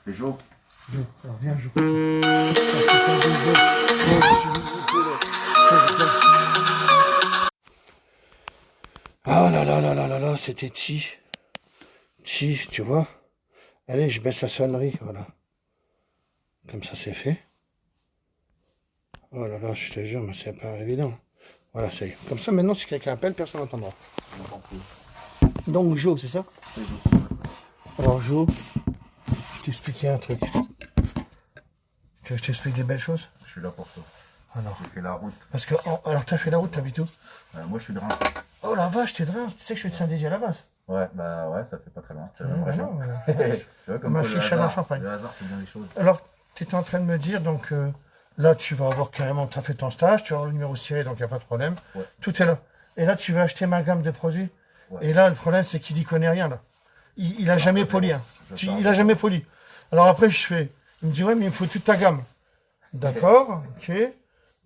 C'est Jo. Jo, alors viens Jo. Ah là là là là là là, c'était Chi. Chi, tu vois. Allez, je baisse la sonnerie, voilà. Comme ça, c'est fait. Oh là là, je te jure, mais c'est pas évident. Voilà, ça y est. Comme ça, maintenant, si quelqu'un appelle, personne n'entendra. Donc, Jo, c'est ça? Alors, Jo, je t'expliquais un truc. Tu veux que je t'explique des belles choses? Je suis là pour ça. Alors, J'ai fait la route. parce que, alors, t'as fait la route, t'habites où? Moi, je suis de Reims. Oh la vache, t'es de Reims, tu sais que je suis de Saint-Dizier à la base. Ouais, bah ouais, ça fait pas très loin. C'est la Non, même bah région. non, Tu vois, comme ma quoi, fille le Châlons hasard, Champagne. le hasard fait bien les choses. Alors, tu étais en train de me dire, donc là, tu vas avoir carrément, tu as fait ton stage, tu vas avoir le numéro ciré, donc il n'y a pas de problème. Ouais. Tout est là. Et là, tu vas acheter ma gamme de produits. Ouais. Et là, le problème, c'est qu'il n'y connaît rien, là. Il a jamais poli, hein. Je Il a jamais poli. Alors après, il me dit, ouais, mais il me faut toute ta gamme. D'accord, ok.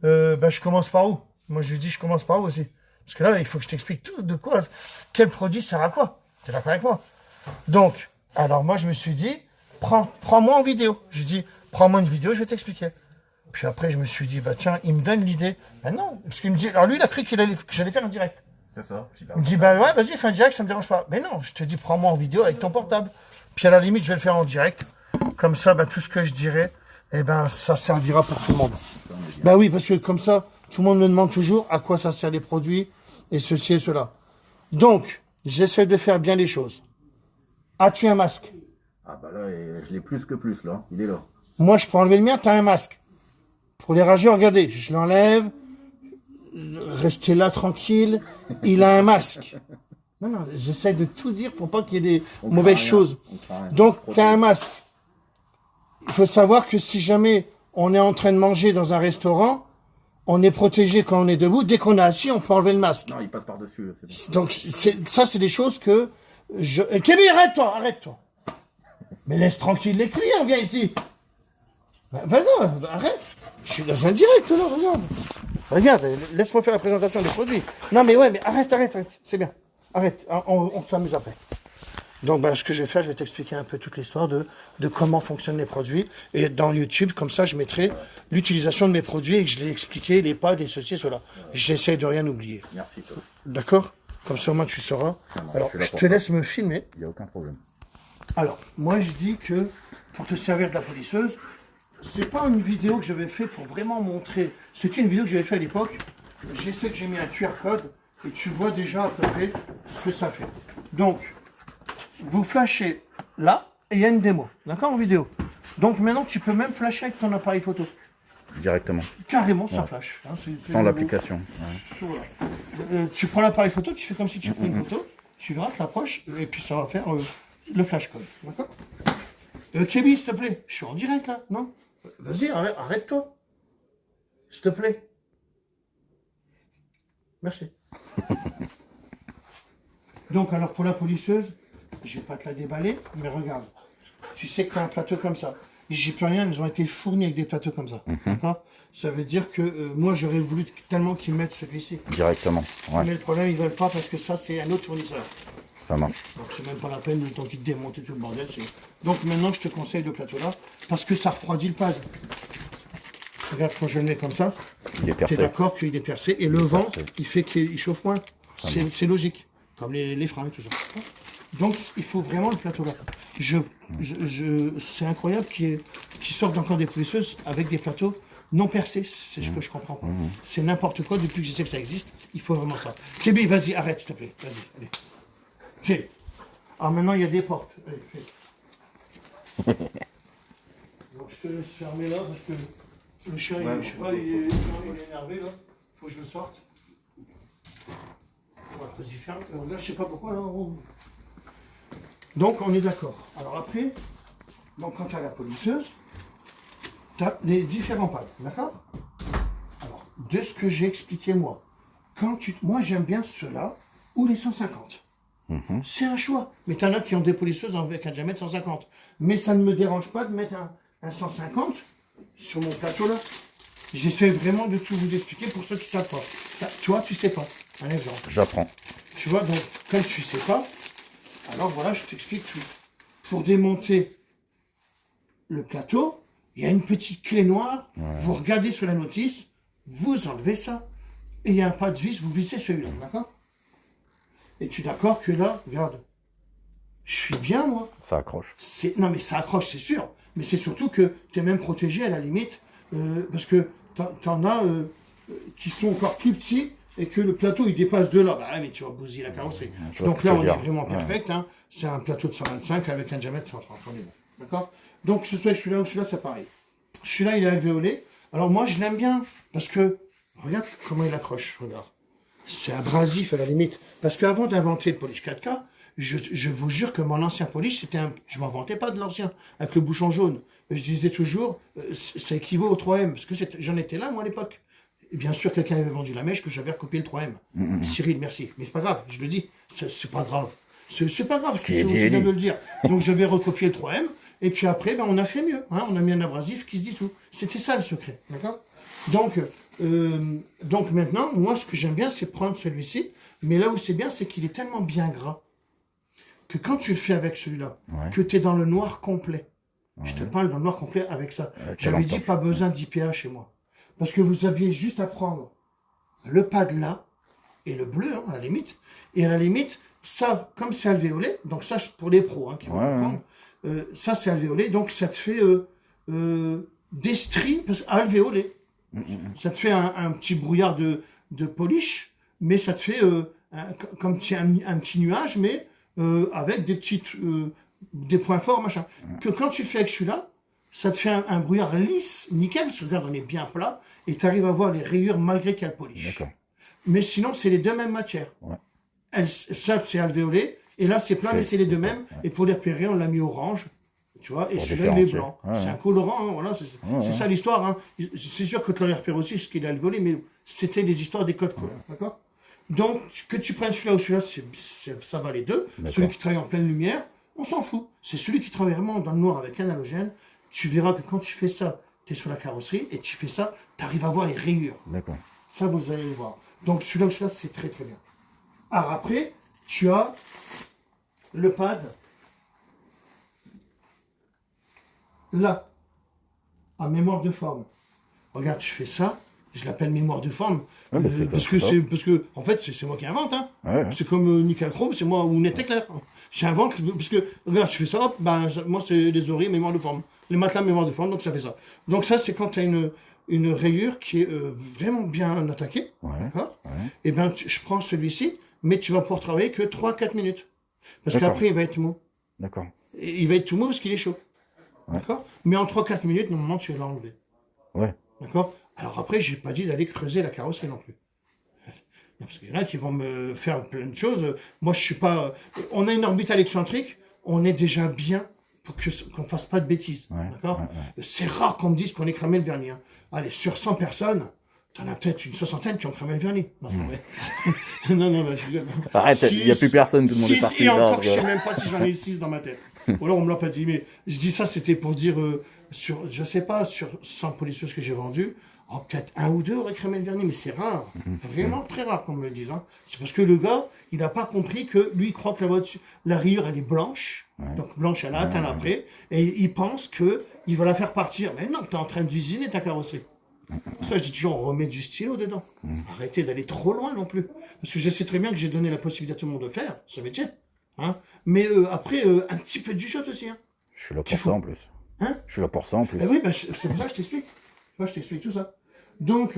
Ben, je commence par où? Moi, je lui dis, je commence par où aussi? Parce que là, il faut que je t'explique tout, de quoi, quel produit sert à quoi. Tu es d'accord avec moi? Donc, alors moi, je me suis dit, prends-moi en vidéo. Je lui dis, prends-moi une vidéo, je vais t'expliquer. Puis après, je me suis dit, bah tiens, il me donne l'idée. Ben non, parce qu'il me dit, alors lui, il a cru que j'allais faire un direct. C'est ça. Il me dit, bah ouais, vas-y, fais un direct, ça me dérange pas. Mais non, je te dis, prends-moi en vidéo avec ton portable. Puis à la limite, je vais le faire en direct. Comme ça, bah, tout ce que je dirai, eh ben, ça servira pour tout le monde. Bah oui, parce que comme ça, tout le monde me demande toujours à quoi ça sert les produits et ceci et cela. Donc, j'essaie de faire bien les choses. As-tu un masque? Ah bah là, je l'ai plus que plus là. Il est là. Moi, je peux enlever le mien, tu as un masque. Pour les rageux, regardez, je l'enlève. Restez là tranquille. Il a un masque. Non, non, j'essaie de tout dire pour pas qu'il y ait des mauvaises choses. Donc, tu as un masque. Il faut savoir que si jamais on est en train de manger dans un restaurant, on est protégé quand on est debout. Dès qu'on est assis, on peut enlever le masque. Non, il passe par-dessus. Bon. Donc, ça, c'est des choses que je... Kevin, arrête-toi, arrête-toi. Mais laisse tranquille les clients, viens ici. Ben non, arrête. Je suis dans un direct, là, regarde. Regarde, laisse-moi faire la présentation des produits. Non, mais ouais, mais arrête, c'est bien. Arrête, on s'amuse après. Donc, ben, ce que je vais faire, je vais t'expliquer un peu toute l'histoire de comment fonctionnent les produits. Et dans YouTube, comme ça, je mettrai l'utilisation de mes produits et que je l'ai expliqué, les pas, et ceci et cela. J'essaie de rien oublier. Merci, toi. D'accord? Comme ça, au moins, tu sauras. Alors, je te laisse me filmer. Il n'y a aucun problème. Alors, moi, je dis que pour te servir de la polisseuse, c'est pas une vidéo que j'avais fait pour vraiment montrer. C'était une vidéo que j'avais fait à l'époque. J'essaie que j'ai mis un QR code et tu vois déjà à peu près ce que ça fait. Donc, vous flashez là et il y a une démo, d'accord, en vidéo. Donc maintenant, tu peux même flasher avec ton appareil photo. Directement. Carrément, ça flash. Hein, Sans l'application. Ouais. Voilà. Tu prends l'appareil photo, tu fais comme si tu prends une photo, tu verras, tu l'approches et puis ça va faire le flash code, d'accord. Kevin, s'il te plaît, je suis en direct là, non? Vas-y, arrête-toi. S'il te plaît. Merci. Donc, alors pour la polisseuse, je vais pas te la déballer, mais regarde. Tu sais que tu as un plateau comme ça. J'y peux rien, ils ont été fournis avec des plateaux comme ça. D'accord? Ça veut dire que moi, j'aurais voulu tellement qu'ils mettent celui-ci. Directement. Ouais. Mais le problème, ils veulent pas parce que ça, c'est un autre fournisseur. Ça marche. Donc c'est même pas la peine le temps qu'ils te démontent tout le bordel. Donc maintenant je te conseille le plateau là parce que ça refroidit le pad. Regarde quand je le mets comme ça, Il est tu es percé. d'accord qu'il est percé et le vent percé. il fait qu'il chauffe moins. C'est logique, comme les freins et tout ça. Donc il faut vraiment le plateau là. C'est incroyable qu'ils sortent encore des polisseuses avec des plateaux non percés. C'est ce que je comprends pas. C'est n'importe quoi depuis que je sais que ça existe. Il faut vraiment ça. Kébi, vas-y, arrête s'il te plaît. Vas-y, allez. Ok. Alors maintenant il y a des portes. Allez, fais. Donc, je te laisse fermer là parce que le chien, je sais pas, il est énervé là. Faut que je le sorte. Voilà, vas-y, ferme. Là, je sais pas pourquoi là. Donc on est d'accord. Alors après, donc quand tu as la polisseuse, tu as les différents pads, d'accord? Alors, de ce que j'ai expliqué moi, moi j'aime bien ceux-là ou les 150. C'est un choix. Mais tu en as qui ont des polisseuses avec un diamètre 150. Mais ça ne me dérange pas de mettre un 150 sur mon plateau là. J'essaie vraiment de tout vous expliquer pour ceux qui ne savent pas. Toi, tu sais pas. Un exemple. J'apprends. Tu vois, donc, comme tu sais pas, alors voilà, je t'explique tout. Pour démonter le plateau, il y a une petite clé noire, Ouais. vous regardez sur la notice, vous enlevez ça, et il y a un pas de vis, vous vissez celui-là, d'accord? Et tu es d'accord que là, regarde, je suis bien, moi. Ça accroche. Non, mais ça accroche, c'est sûr. Mais c'est surtout que tu es même protégé à la limite, parce que t'en as qui sont encore plus petits et que le plateau il dépasse de là. Bah, mais tu vas bousiller la carrosserie. Je vois Donc ce que là, tu on veux est dire. vraiment Ouais. perfect. Hein. C'est un plateau de 125 avec un diamètre de 130. On est bon. D'accord? Donc, que ce soit celui-là ou celui-là, c'est pareil. Celui-là, il est alvéolé. Alors, moi, je l'aime bien parce que, regarde comment il accroche. Regarde. C'est abrasif à la limite. Parce qu'avant d'inventer le polish 4K, je vous jure que mon ancien polish, je m'en vantais pas de l'ancien, avec le bouchon jaune. Je disais toujours, ça équivaut au 3M, parce que j'en étais là, moi, à l'époque. Et bien sûr, quelqu'un avait vendu la mèche que j'avais recopié le 3M. Cyril, merci. Mais c'est pas grave, je le dis, c'est pas grave. C'est pas grave, parce que c'est aussi bien de le dire. Donc, je vais recopier le 3M, et puis après, ben, on a fait mieux. Hein, on a mis un abrasif qui se dissout. C'était ça le secret, d'accord? Donc maintenant, moi, ce que j'aime bien, c'est prendre celui-ci. Mais là où c'est bien, c'est qu'il est tellement bien gras que quand tu le fais avec celui-là, Ouais. que tu es dans le noir complet. Je te parle dans le noir complet avec ça. J'avais dit pas besoin d'IPA chez moi. Parce que vous aviez juste à prendre le pad là et le bleu, hein, à la limite. Et à la limite, ça, comme c'est alvéolé, donc ça, c'est pour les pros hein, qui vont comprendre. Ça, c'est alvéolé, donc ça te fait des stries alvéolés. Ça te fait un petit brouillard de polish, mais ça te fait comme un petit nuage, mais avec des points forts, machin. Que quand tu fais avec celui-là, ça te fait un brouillard lisse, nickel, parce que regarde, on est bien plat, et tu arrives à voir les rayures malgré qu'il y a le polish. D'accord. Mais sinon, c'est les deux mêmes matières. Ouais. Ça, c'est alvéolé, et là, c'est plat, mais c'est les deux mêmes. Ouais. Et pour les repérer, on l'a mis orange. Tu vois, et celui-là, il est blanc. Ouais, c'est un colorant, hein, voilà, c'est ça l'histoire. Hein. C'est sûr que tu l'aurais repéré aussi, ce qu'il a alvéolé, mais c'était les histoires des codes couleurs. D'accord? Donc, que tu prennes celui-là ou celui-là, ça va les deux. Celui qui travaille en pleine lumière, on s'en fout. C'est celui qui travaille vraiment dans le noir avec un halogène. Tu verras que quand tu fais ça, tu es sur la carrosserie, et tu fais ça, tu arrives à voir les rayures. D'accord. Ça, vous allez le voir. Donc, celui-là ou celui-là, c'est très très bien. Alors après, tu as le pad. Là, à mémoire de forme. Regarde, tu fais ça, je l'appelle mémoire de forme, parce que en fait c'est moi qui invente, hein. Ouais. C'est comme Nickel Chrome, c'est moi ou Net Éclair. J'invente parce que regarde, tu fais ça, hop, ben moi c'est les oreilles mémoire de forme, les matelas mémoire de forme, donc ça fait ça. Donc ça c'est quand tu as une rayure qui est vraiment bien attaquée, d'accord. Et ben je prends celui-ci, mais tu vas pouvoir travailler que 3-4 minutes, parce qu'après il va être mou. D'accord. Et il va être tout mou parce qu'il est chaud. D'accord? Mais en 3-4 minutes, normalement, tu vas l'enlever. Ouais. D'accord? Alors après, j'ai pas dit d'aller creuser la carrosserie non plus. Parce qu'il y en a qui vont me faire plein de choses. Moi, je suis pas... On a une orbitale excentrique, on est déjà bien pour qu'on fasse pas de bêtises. D'accord? C'est rare qu'on me dise qu'on ait cramé le vernis. Hein. Allez, sur 100 personnes, t'en as peut-être une soixantaine qui ont cramé le vernis. Non, c'est vrai. non, arrête, il n'y a plus personne, tout le monde est parti. Et encore, je sais même pas si j'en ai 6 dans ma tête. Ou alors on me l'a pas dit, mais je dis ça, c'était pour dire, je sais pas, sur 100 policiers que j'ai vendus, peut-être 1 ou 2 auraient cramé le vernis, mais c'est rare, vraiment très rare qu'on me le dise. Hein. C'est parce que le gars, il n'a pas compris que lui, il croit que la rayure, elle est blanche, donc blanche, elle a atteint l'après, et il pense qu'il va la faire partir. Mais non, tu es en train d'usiner ta carrosserie. Ça, je dis toujours, on remet du stylo dedans. Arrêtez d'aller trop loin non plus. Parce que je sais très bien que j'ai donné la possibilité à tout le monde de faire ce métier. Hein, mais après, un petit peu du shot aussi. Hein. Je suis là pour ça en plus. Hein? Je suis là pour ça en plus. Oui, bah, c'est pour ça que je t'explique. Je t'explique tout ça. Donc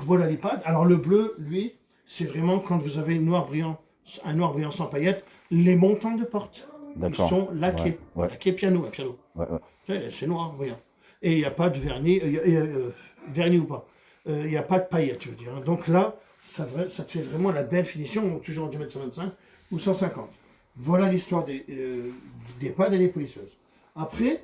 voilà les pads. Alors le bleu, lui, c'est vraiment quand vous avez un noir brillant sans paillettes, les montants de porte. Ils sont laqués. Laqués piano à piano. C'est noir, brillant. Et il n'y a pas de vernis, vernis ou pas. Il n'y a pas de paillettes, je veux dire. Donc là, ça te fait vraiment la belle finition, toujours en 125 ou 150. Voilà l'histoire des pads et des polisseuses. Après,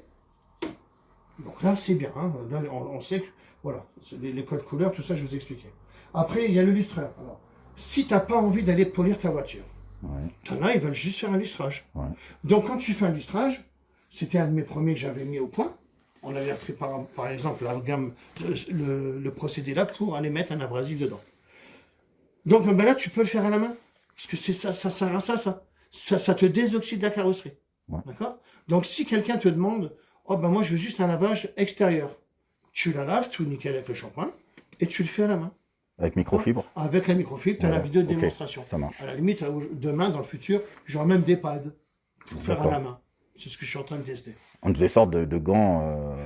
donc là c'est bien, hein, là, on sait que, voilà, les codes couleurs, tout ça je vous ai expliqué. Après, il y a le lustreur. Alors, si tu n'as pas envie d'aller polir ta voiture, t'en as, ils veulent juste faire un lustrage. Donc quand tu fais un lustrage, c'était un de mes premiers que j'avais mis au point. On avait appris par exemple la gamme, le procédé là pour aller mettre un abrasif dedans. Donc ben là, tu peux le faire à la main. Parce que c'est ça sert à ça te désoxyde la carrosserie. D'accord? Donc si quelqu'un te demande, Oh ben moi je veux juste un lavage extérieur. Tu la laves, tout nickel avec le shampoing, et tu le fais à la main. Avec microfibre. Avec la microfibre, tu as Voilà. la vidéo de Ok, démonstration. ça marche. À la limite, demain, dans le futur, j'aurai même des pads pour faire à D'accord. la main. C'est ce que je suis en train de tester. Des sortes de gants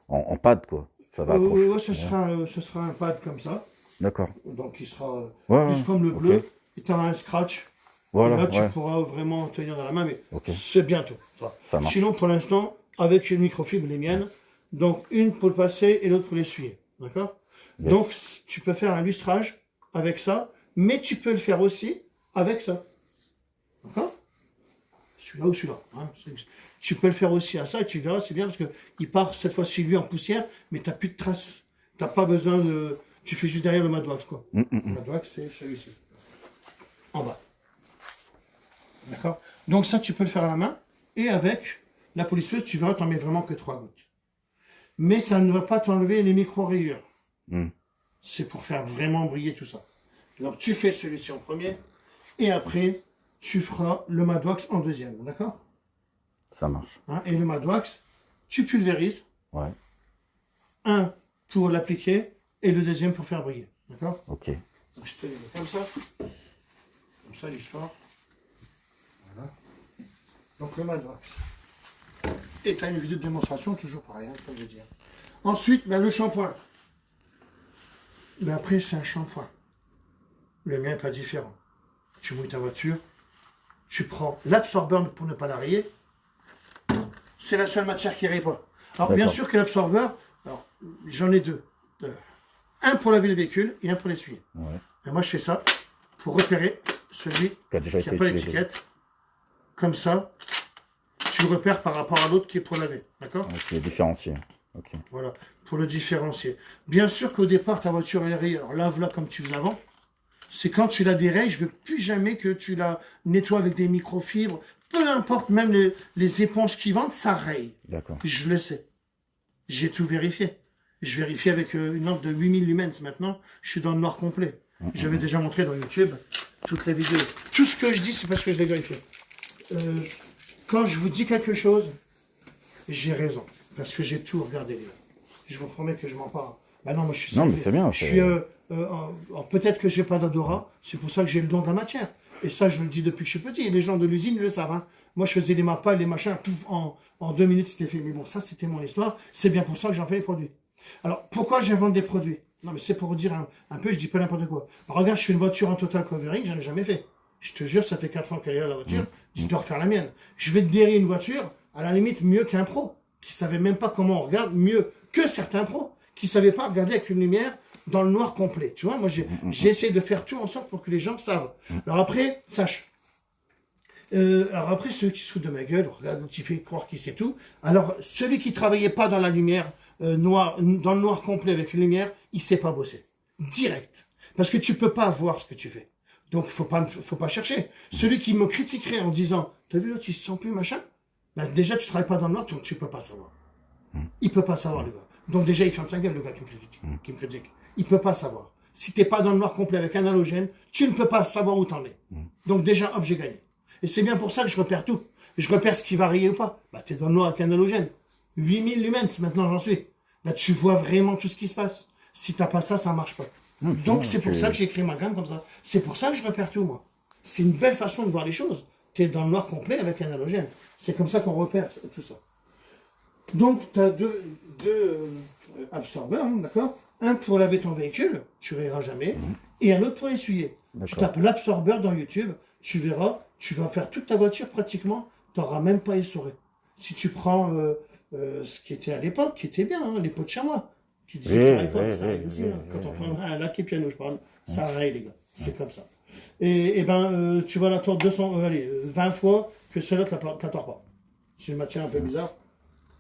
en pad, quoi. Ça va accrocher. Ouais, ce sera un pad comme ça. D'accord. Donc il sera Ouais, plus comme le ok. bleu. Et tu auras un scratch. Voilà, Et là, tu ouais. pourras vraiment tenir dans la main, mais Ok. c'est bientôt. Ça marche. Sinon, pour l'instant, avec une microfibre, les miennes, donc une pour le passer et l'autre pour l'essuyer. D'accord? Yes. Donc, tu peux faire un lustrage avec ça, mais tu peux le faire aussi avec ça. D'accord? Celui-là ou celui-là. Hein. Tu peux le faire aussi à ça et tu verras, c'est bien parce que il part cette fois-ci lui en poussière, mais tu n'as plus de traces. Tu n'as pas besoin de. Tu fais juste derrière le mat wax, quoi. Le mat wax, c'est celui-ci. En bas. D'accord? Donc ça, tu peux le faire à la main. Et avec la polisseuse, tu verras, tu n'en mets vraiment que 3 gouttes. Mais ça ne va pas t'enlever les micro-rayures. C'est pour faire vraiment briller tout ça. Donc tu fais celui-ci en premier. Et après, tu feras le mat wax en deuxième. D'accord? Ça marche. Hein, et le mat wax, tu pulvérises. Ouais. Un pour l'appliquer et le deuxième pour faire briller. D'accord? Ok. Donc, je te les mets comme ça. Comme ça, l'histoire. Voilà. Donc le mat wax. Et tu as une vidéo de démonstration, toujours pareil, hein, comme je veux dire. Ensuite, ben, le shampoing. Ben, après, c'est un shampoing. Le mien n'est pas différent. Tu mouilles ta voiture. Tu prends l'absorbeur pour ne pas la rayer. C'est la seule matière qui ne raye pas. Alors, bien sûr que l'absorbeur, j'en ai deux. Un pour laver le véhicule et un pour l'essuyer. Ouais. Et moi, je fais ça pour repérer celui Qui a déjà qui été n'a pas utilisé. l'étiquette. Comme ça, tu le repères par rapport à l'autre qui est pour laver. D'accord? Qui est différencié. Ok. Voilà, pour le différencier. Bien sûr qu'au départ, ta voiture elle est rayée. Alors lave-la comme tu faisais avant. C'est quand tu la dérayes, je veux plus jamais que tu la nettoies avec des microfibres. Peu importe, même les éponges qui vendent, ça raye. D'accord. Je le sais. J'ai tout vérifié. Je vérifie avec une lampe de 8000 lumens maintenant. Je suis dans le noir complet. J'avais déjà montré dans YouTube toutes les vidéos. Tout ce que je dis, c'est parce que je l'ai vérifié. Quand je vous dis quelque chose, j'ai raison. Parce que j'ai tout regardé, les gars. Je vous promets que je m'en parle. Bah non, moi je suis Non, mais sérieux. c'est bien. Je suis, peut-être que j'ai pas d'odorat, c'est pour ça que j'ai le don de la matière. Et ça, je le dis depuis que je suis petit. Et les gens de l'usine, ils le savent. Hein. Moi, je faisais les mapas, les machins, pouf, en 2 minutes, c'était fait. Mais bon, ça, c'était mon histoire. C'est bien pour ça que j'en fais les produits. Alors, pourquoi j'invente des produits? Non, mais c'est pour vous dire un peu, je dis pas n'importe quoi. Alors, regarde, je fais une voiture en total covering, j'en ai jamais fait. Je te jure, ça fait 4 ans qu'elle est là, la voiture. Je dois refaire la mienne. Je vais te dérayer une voiture, à la limite, mieux qu'un pro, qui savait même pas comment on regarde, mieux que certains pros, qui savaient pas regarder avec une lumière dans le noir complet. Tu vois, moi, j'ai essayé de faire tout en sorte pour que les gens savent. Alors après, sache. Alors après, ceux qui se foutent de ma gueule, regarde, qui fait croire qu'il sait tout. Alors, celui qui travaillait pas dans la lumière noire, dans le noir complet avec une lumière, il sait pas bosser. Direct. Parce que tu peux pas voir ce que tu fais. Donc, faut pas chercher. Celui qui me critiquerait en disant, t'as vu l'autre, il se sent plus, machin. Ben, déjà, tu travailles pas dans le noir, donc tu peux pas savoir. Il peut pas savoir, le gars. Donc déjà, il ferme sa gueule, le gars qui me critique. Il peut pas savoir. Si t'es pas dans le noir complet avec un halogène, tu ne peux pas savoir où t'en es. Donc déjà, hop, j'ai gagné. Et c'est bien pour ça que je repère tout. Je repère ce qui va rayer ou pas. Bah, t'es dans le noir avec un halogène. 8000 lumens, maintenant j'en suis. Là, tu vois vraiment tout ce qui se passe. Si t'as pas ça, ça marche pas. Donc c'est pour ça que j'ai créé ma gamme comme ça. C'est pour ça que je repère tout, moi. C'est une belle façon de voir les choses. T'es dans le noir complet avec un halogène. C'est comme ça qu'on repère tout ça. Donc, tu as deux absorbeurs, hein, d'accord? Un pour laver ton véhicule, tu ne rayeras jamais, et un autre pour l'essuyer. Tu tapes l'absorbeur dans YouTube, tu verras, tu vas faire toute ta voiture pratiquement, tu n'auras même pas essoré. Si tu prends ce qui était à l'époque, qui était bien, hein, les pots de chamois, qui disaient que ça raye pas, ça raye aussi. Quand on prend un lac et piano, je parle, ça raye, les gars. C'est comme ça. Et ben, tu vas la tordre 20 fois que celle-là, tu ne la tords pas. C'est une matière un peu bizarre.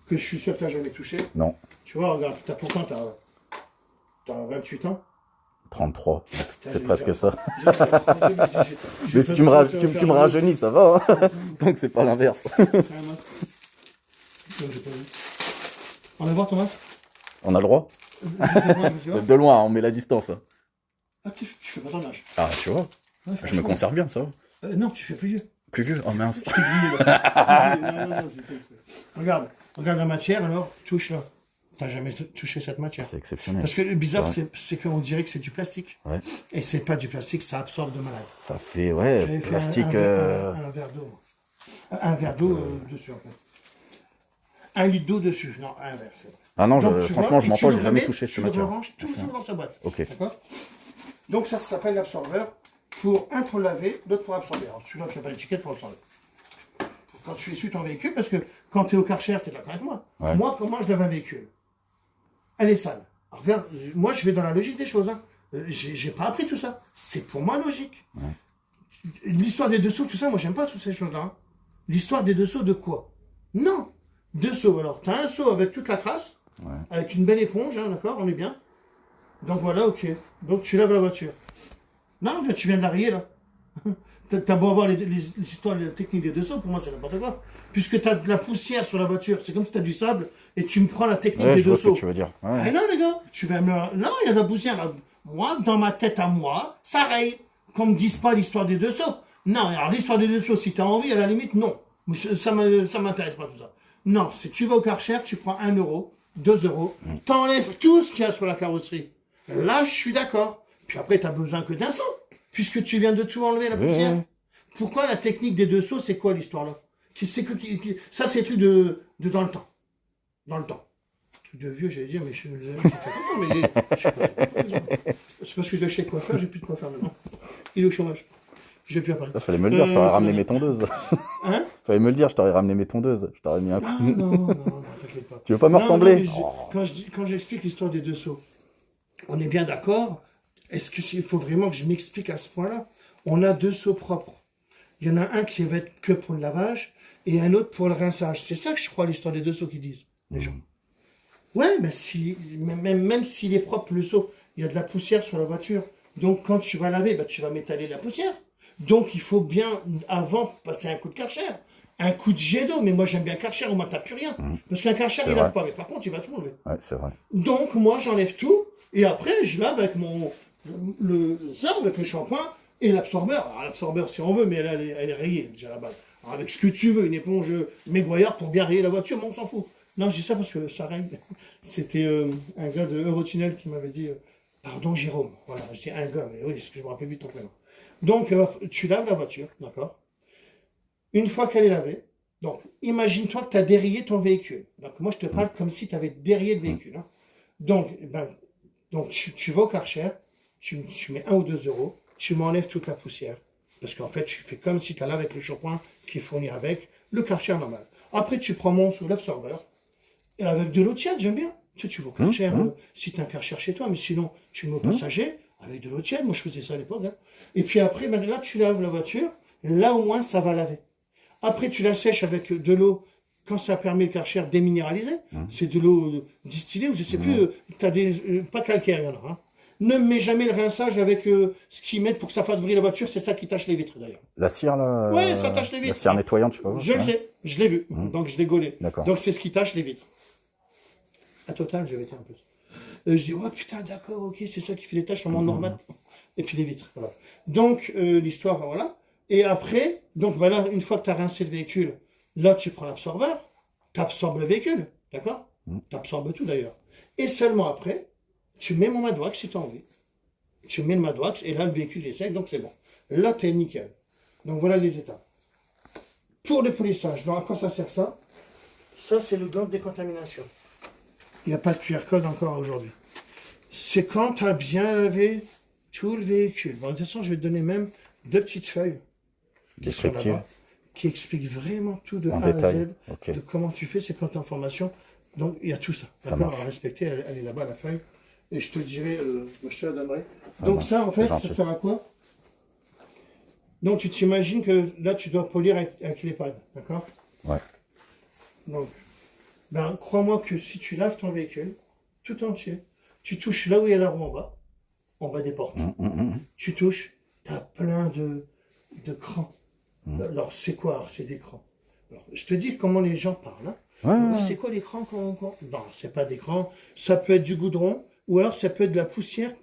Que je suis sûr que tu n'as jamais touché. Non. Tu vois, regarde, pourtant, tu as 28 ans. 33. C'est presque ça. Mais Mais si tu me rajeunis, ça va. Hein. Donc c'est pas l'inverse. On va voir Thomas. On a le droit. De loin, on met la distance. Ah, tu fais pas ton âge. Ah, tu vois. Ouais, Je me conserve bien, ça va. Non, tu fais plus vieux. Plus vieux? Oh mince. Je t'ai grillé, là. Non, c'est exprès. Regarde la matière, alors, touche là. T'as jamais touché cette matière. C'est exceptionnel. Parce que le bizarre, c'est qu'on dirait que c'est du plastique. Ouais. Et c'est pas du plastique, ça absorbe de malade. Ça fait, ouais, J'avais fait plastique. un verre d'eau. Un verre d'eau dessus, en fait. 1 litre d'eau dessus. Non, un verre, c'est bon. Ah non, Donc, franchement, je m'en pas, j'ai jamais touché cette cette matière. Tu matière. le ranges tout le temps dans sa boîte. Ok. D'accord. Donc ça s'appelle l'absorbeur. Un pour laver, l'autre pour absorber. Alors celui-là, tu n'as pas l'étiquette pour absorber. Quand tu essuies ton véhicule, parce que quand tu es au Karcher, tu es d'accord avec moi. Ouais. Moi, comment je lave un véhicule? Elle est sale. Alors, regarde, moi, je vais dans la logique des choses. Hein. J'ai pas appris tout ça. C'est pour moi logique. Ouais. L'histoire des dessous, tout ça, moi, j'aime pas toutes ces choses-là. Hein. L'histoire des dessous de quoi? Non. Deux seaux. Alors, tu as un seau avec toute la crasse, Ouais. avec une belle éponge, hein, d'accord, on est bien. Donc voilà, ok. Donc tu laves la voiture. Non, tu viens de la rayer, là. T'as beau avoir les histoires, les techniques des dessous, pour moi, c'est n'importe quoi. Puisque tu as de la poussière sur la voiture, c'est comme si tu as du sable, et tu me prends la technique Ouais, des je vois ce dessous. que tu veux dire. Ouais. Ah non, les gars, tu vas me... Non, il y a de la poussière, là. Moi, dans ma tête à moi, ça raye. Qu'on me dise pas l'histoire des dessous. Non, alors l'histoire des dessous, si tu as envie, à la limite, non. Ça m'intéresse pas tout ça. Non, si tu vas au Karcher, tu prends 1 euro, 2 euros, t'enlèves tout ce qu'il y a sur la carrosserie. Là, je suis d'accord. Puis après, tu n'as besoin que d'un seau, puisque tu viens de tout enlever, la poussière. Ouais. Pourquoi la technique des deux seaux, c'est quoi l'histoire là? Ça, c'est truc de dans le temps. Dans le temps. Truc de vieux, j'allais dire, mais c'est 50 ans, mais je sais pas. C'est parce que j'ai acheté de coiffeur, j'ai plus de coiffeur maintenant. Il est au chômage. Je vais plus appareil. Fallait me le dire, je t'aurais ramené mes tondeuses. Hein? Fallait me le dire, je t'aurais ramené mes tondeuses. Je t'aurais mis un coup. Ah, non, t'inquiète pas. Tu veux pas me Non, ressembler? non, mais quand j'explique l'histoire des deux seaux, on est bien d'accord. Est-ce qu'il faut vraiment que je m'explique à ce point-là? On a 2 seaux propres. Il y en a un qui va être que pour le lavage et un autre pour le rinçage. C'est ça que je crois l'histoire des 2 seaux qu'ils disent, les gens. Ouais, mais même s'il est propre le seau, il y a de la poussière sur la voiture. Donc quand tu vas laver, tu vas m'étaler la poussière. Donc il faut bien, avant, passer un coup de Karcher. Un coup de jet d'eau, mais moi j'aime bien Karcher, au moins t'as plus rien. Parce qu'un Karcher, il lave pas, mais par contre, il va tout enlever. Ouais, c'est vrai. Donc moi j'enlève tout, et après je lave avec avec le shampoing et l'absorbeur. Alors l'absorbeur si on veut, mais elle est rayée déjà à la base. Alors avec ce que tu veux, une éponge mégoyard pour bien rayer la voiture, mais on s'en fout. Non, je dis ça parce que ça raye. C'était un gars de Eurotunnel qui m'avait dit, pardon Jérôme, voilà, je dis un gars, mais oui, parce que je me rappelle plus de ton prénom. Donc tu laves la voiture, d'accord? Une fois qu'elle est lavée, donc imagine-toi que tu as dérayé ton véhicule. Donc moi je te parle comme si tu avais dérayé le véhicule. Hein. Donc, tu vas au Karcher, tu mets 1 ou 2 euros, tu m'enlèves toute la poussière. Parce qu'en fait, tu fais comme si tu as là avec le shampoing qui est fourni avec le Karcher normal. Après, tu prends mon sous l'absorbeur, et avec de l'eau tiède, j'aime bien. Tu vas au Karcher, si tu as un Karcher chez toi, mais sinon, tu le mets au passager, avec de l'eau tiède, moi je faisais ça à l'époque. Hein. Et puis après, là, tu laves la voiture, là au moins, ça va laver. Après, tu la sèches avec de l'eau, quand ça permet le Karcher déminéralisé, c'est de l'eau distillée, ou je sais plus, t'as des, pas calcaire, il y en a. Hein. Ne mets jamais le rinçage avec ce qu'ils mettent pour que ça fasse briller la voiture, c'est ça qui tâche les vitres d'ailleurs. La cire, là. Ouais, ça tâche les vitres. La cire nettoyante, je sais pas. Je le sais, je l'ai vu, donc je l'ai gaulé. D'accord. Donc c'est ce qui tâche les vitres. À total, je vais été un peu. Je dis, oh putain, d'accord, ok, c'est ça qui fait les tâches sur mon normat. Et puis les vitres, voilà. Donc, l'histoire, voilà. Et après, donc là, une fois que tu as rincé le véhicule, là, tu prends l'absorbeur, tu absorbes le véhicule, d'accord? Tu absorbes tout d'ailleurs. Et seulement après, tu mets mon madwax si tu as envie. Tu mets le madwax, et là, le véhicule est sec, donc c'est bon. Là, tu es nickel. Donc voilà les étapes. Pour le polissage, donc à quoi ça sert ça? Ça, c'est le gant de décontamination. Il n'y a pas de QR code encore aujourd'hui. C'est quand tu as bien lavé tout le véhicule. Bon, de toute façon, je vais te donner même 2 petites feuilles qui sont là-bas, qui expliquent vraiment tout de A à Z, de comment tu fais ces plantes d'information. Donc, il y a tout ça. D'accord, à respecter, elle est là-bas, la feuille. Et je te dirai, je te la donnerai. Donc ça, en fait, ça sert à quoi? Donc, tu t'imagines que là, tu dois polir avec les pads, d'accord? Ouais. Donc, crois-moi que si tu laves ton véhicule, tout entier, tu touches là où il y a la roue en bas des portes. Tu touches, tu as plein de crans. Alors, c'est quoi? Alors, c'est des crans. Alors, je te dis comment les gens parlent. Hein. Ouais. C'est quoi les crans Non, c'est pas des crans. Ça peut être du goudron, ou alors ça peut être de la poussière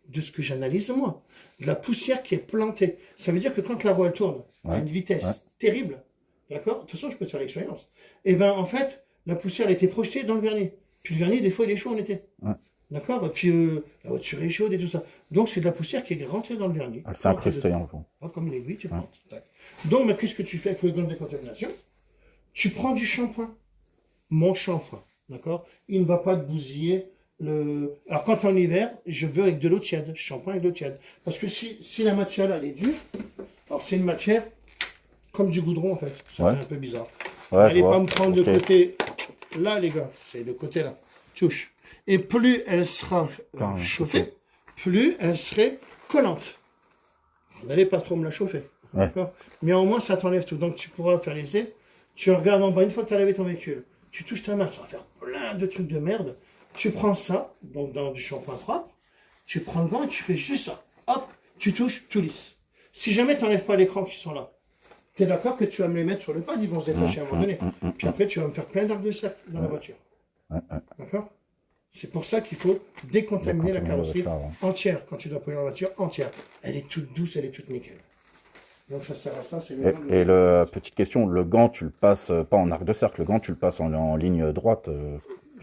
de ce que j'analyse moi, de la poussière qui est plantée. Ça veut dire que quand la roue elle tourne à une vitesse terrible, d'accord? De toute façon, je peux te faire l'expérience. Et ben en fait, la poussière elle était projetée dans le vernis. Puis le vernis, des fois, il est chaud en été. D'accord? Et puis la voiture est chaude et tout ça. Donc c'est de la poussière qui est rentrée dans le vernis. Elle s'est incrustée en fond. Comme une aiguille, tu prends. Donc, mais qu'est-ce que tu fais avec le gant de décontamination? Tu prends du shampoing. Mon shampoing. D'accord? Il ne va pas te bousiller. Alors quand en hiver, je veux avec de l'eau tiède. Shampoing avec de l'eau tiède. Parce que si la matière là, elle est dure, alors c'est une matière comme du goudron en fait. Ça fait un peu bizarre. Allez pas me prendre le côté là, les gars. C'est le côté là. Touche. Et plus elle sera chauffée, plus elle serait collante. N'allez pas trop me la chauffer. D'accord? Mais au moins, ça t'enlève tout. Donc, tu pourras faire l'essai. Tu regardes en bas, une fois que tu as lavé ton véhicule, tu touches ta main, ça va faire plein de trucs de merde. Tu prends ça, donc dans du shampoing propre, tu prends le gant et tu fais juste ça. Hop, tu touches, tout lisse. Si jamais tu n'enlèves pas l'écran qui sont là, tu es d'accord que tu vas me les mettre sur le pad, ils vont se détacher à un moment donné. Puis après, tu vas me faire plein d'arcs de cercle dans la voiture. D'accord? C'est pour ça qu'il faut décontaminer la carrosserie entière. Quand tu dois polir la voiture entière. Elle est toute douce, elle est toute nickel. Donc ça sert à ça. C'est le petite question, le gant, tu le passes pas en arc de cercle, le gant, tu le passes en ligne droite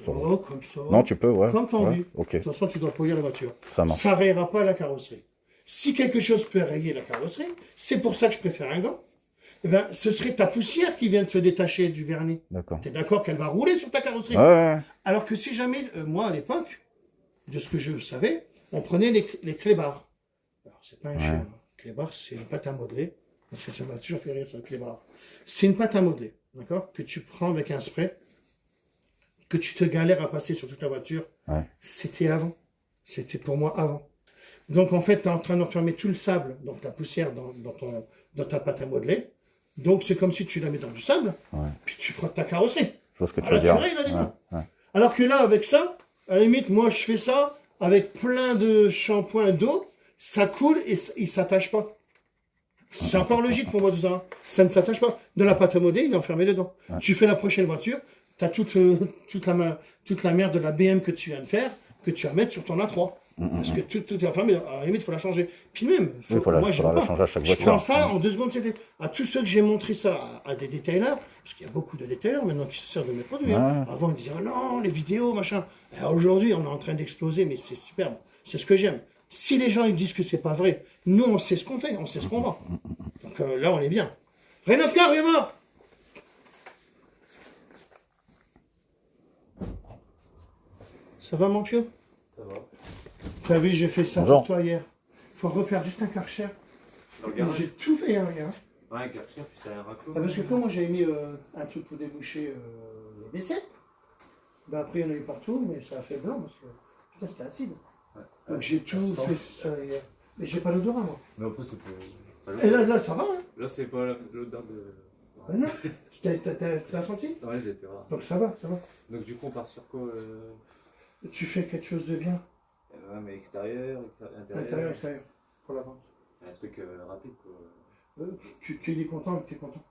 comme ça. Non, tu peux, Comme tendu. Okay. De toute façon, tu dois polir la voiture. Ça marche. Ça rayera pas la carrosserie. Si quelque chose peut rayer la carrosserie, c'est pour ça que je préfère un gant. Eh ben, ce serait ta poussière qui vient de se détacher du vernis. D'accord. Tu es d'accord qu'elle va rouler sur ta carrosserie. Alors que si jamais, moi à l'époque, de ce que je savais, on prenait les clébards. Alors, c'est pas un chien. Clébar, c'est une pâte à modeler. Parce que ça m'a toujours fait rire, ça, clébar. C'est une pâte à modeler, d'accord? Que tu prends avec un spray, que tu te galères à passer sur toute la voiture. C'était avant. C'était pour moi avant. Donc, en fait, tu es en train d'enfermer tout le sable, donc la poussière dans ta pâte à modeler. Donc, c'est comme si tu la mets dans du sable, puis tu frottes ta carrosserie. Je vois ce que tu veux dire. Alors que là, avec ça, à la limite, moi, je fais ça avec plein de shampoing d'eau, ça coule et il ne s'attache pas. C'est encore logique pour moi, tout ça. Ça ne s'attache pas. Dans la pâte à modeler, il est enfermé dedans. Tu fais la prochaine voiture, tu as toute la merde de la BM que tu viens de faire, que tu vas mettre sur ton A3. Parce que tout est enfermé. À la limite, il faut la changer. Puis même, moi, la changer à chaque voiture. Je prends ça, en 2 secondes, c'est fait. À tous ceux que j'ai montré ça à des détaillers, parce qu'il y a beaucoup de détaillers maintenant qui se servent de mes produits. Avant, ils disaient, oh non, les vidéos, machin. Aujourd'hui, on est en train d'exploser, mais c'est superbe. C'est ce que j'aime. Si les gens ils disent que c'est pas vrai, nous, on sait ce qu'on fait, on sait ce qu'on vend. Donc là, on est bien. Renovcar, viens voir. Ça va, mon pieu? Ça va. T'as vu, j'ai fait ça pour toi hier. Faut refaire juste un Karcher. J'ai tout fait hier. Ouais, un Karcher, puis ça a un raclo. Parce que quand moi j'avais mis un truc pour déboucher les WC, bah après il y en a eu partout, mais ça a fait blanc parce que putain c'était acide. Donc j'ai tout fait ça hier. Mais j'ai pas l'odorat moi. Mais après c'est pas... Et là ça va hein. Là c'est pas l'odeur de... Ah non. T'as senti? Ouais, j'ai été rare. Donc ça va. Donc du coup on part sur quoi Tu fais quelque chose de bien. Ouais, mais extérieur, Intérieur, extérieur. Pour la vente. Un truc rapide quoi. Tu es content que tu es content.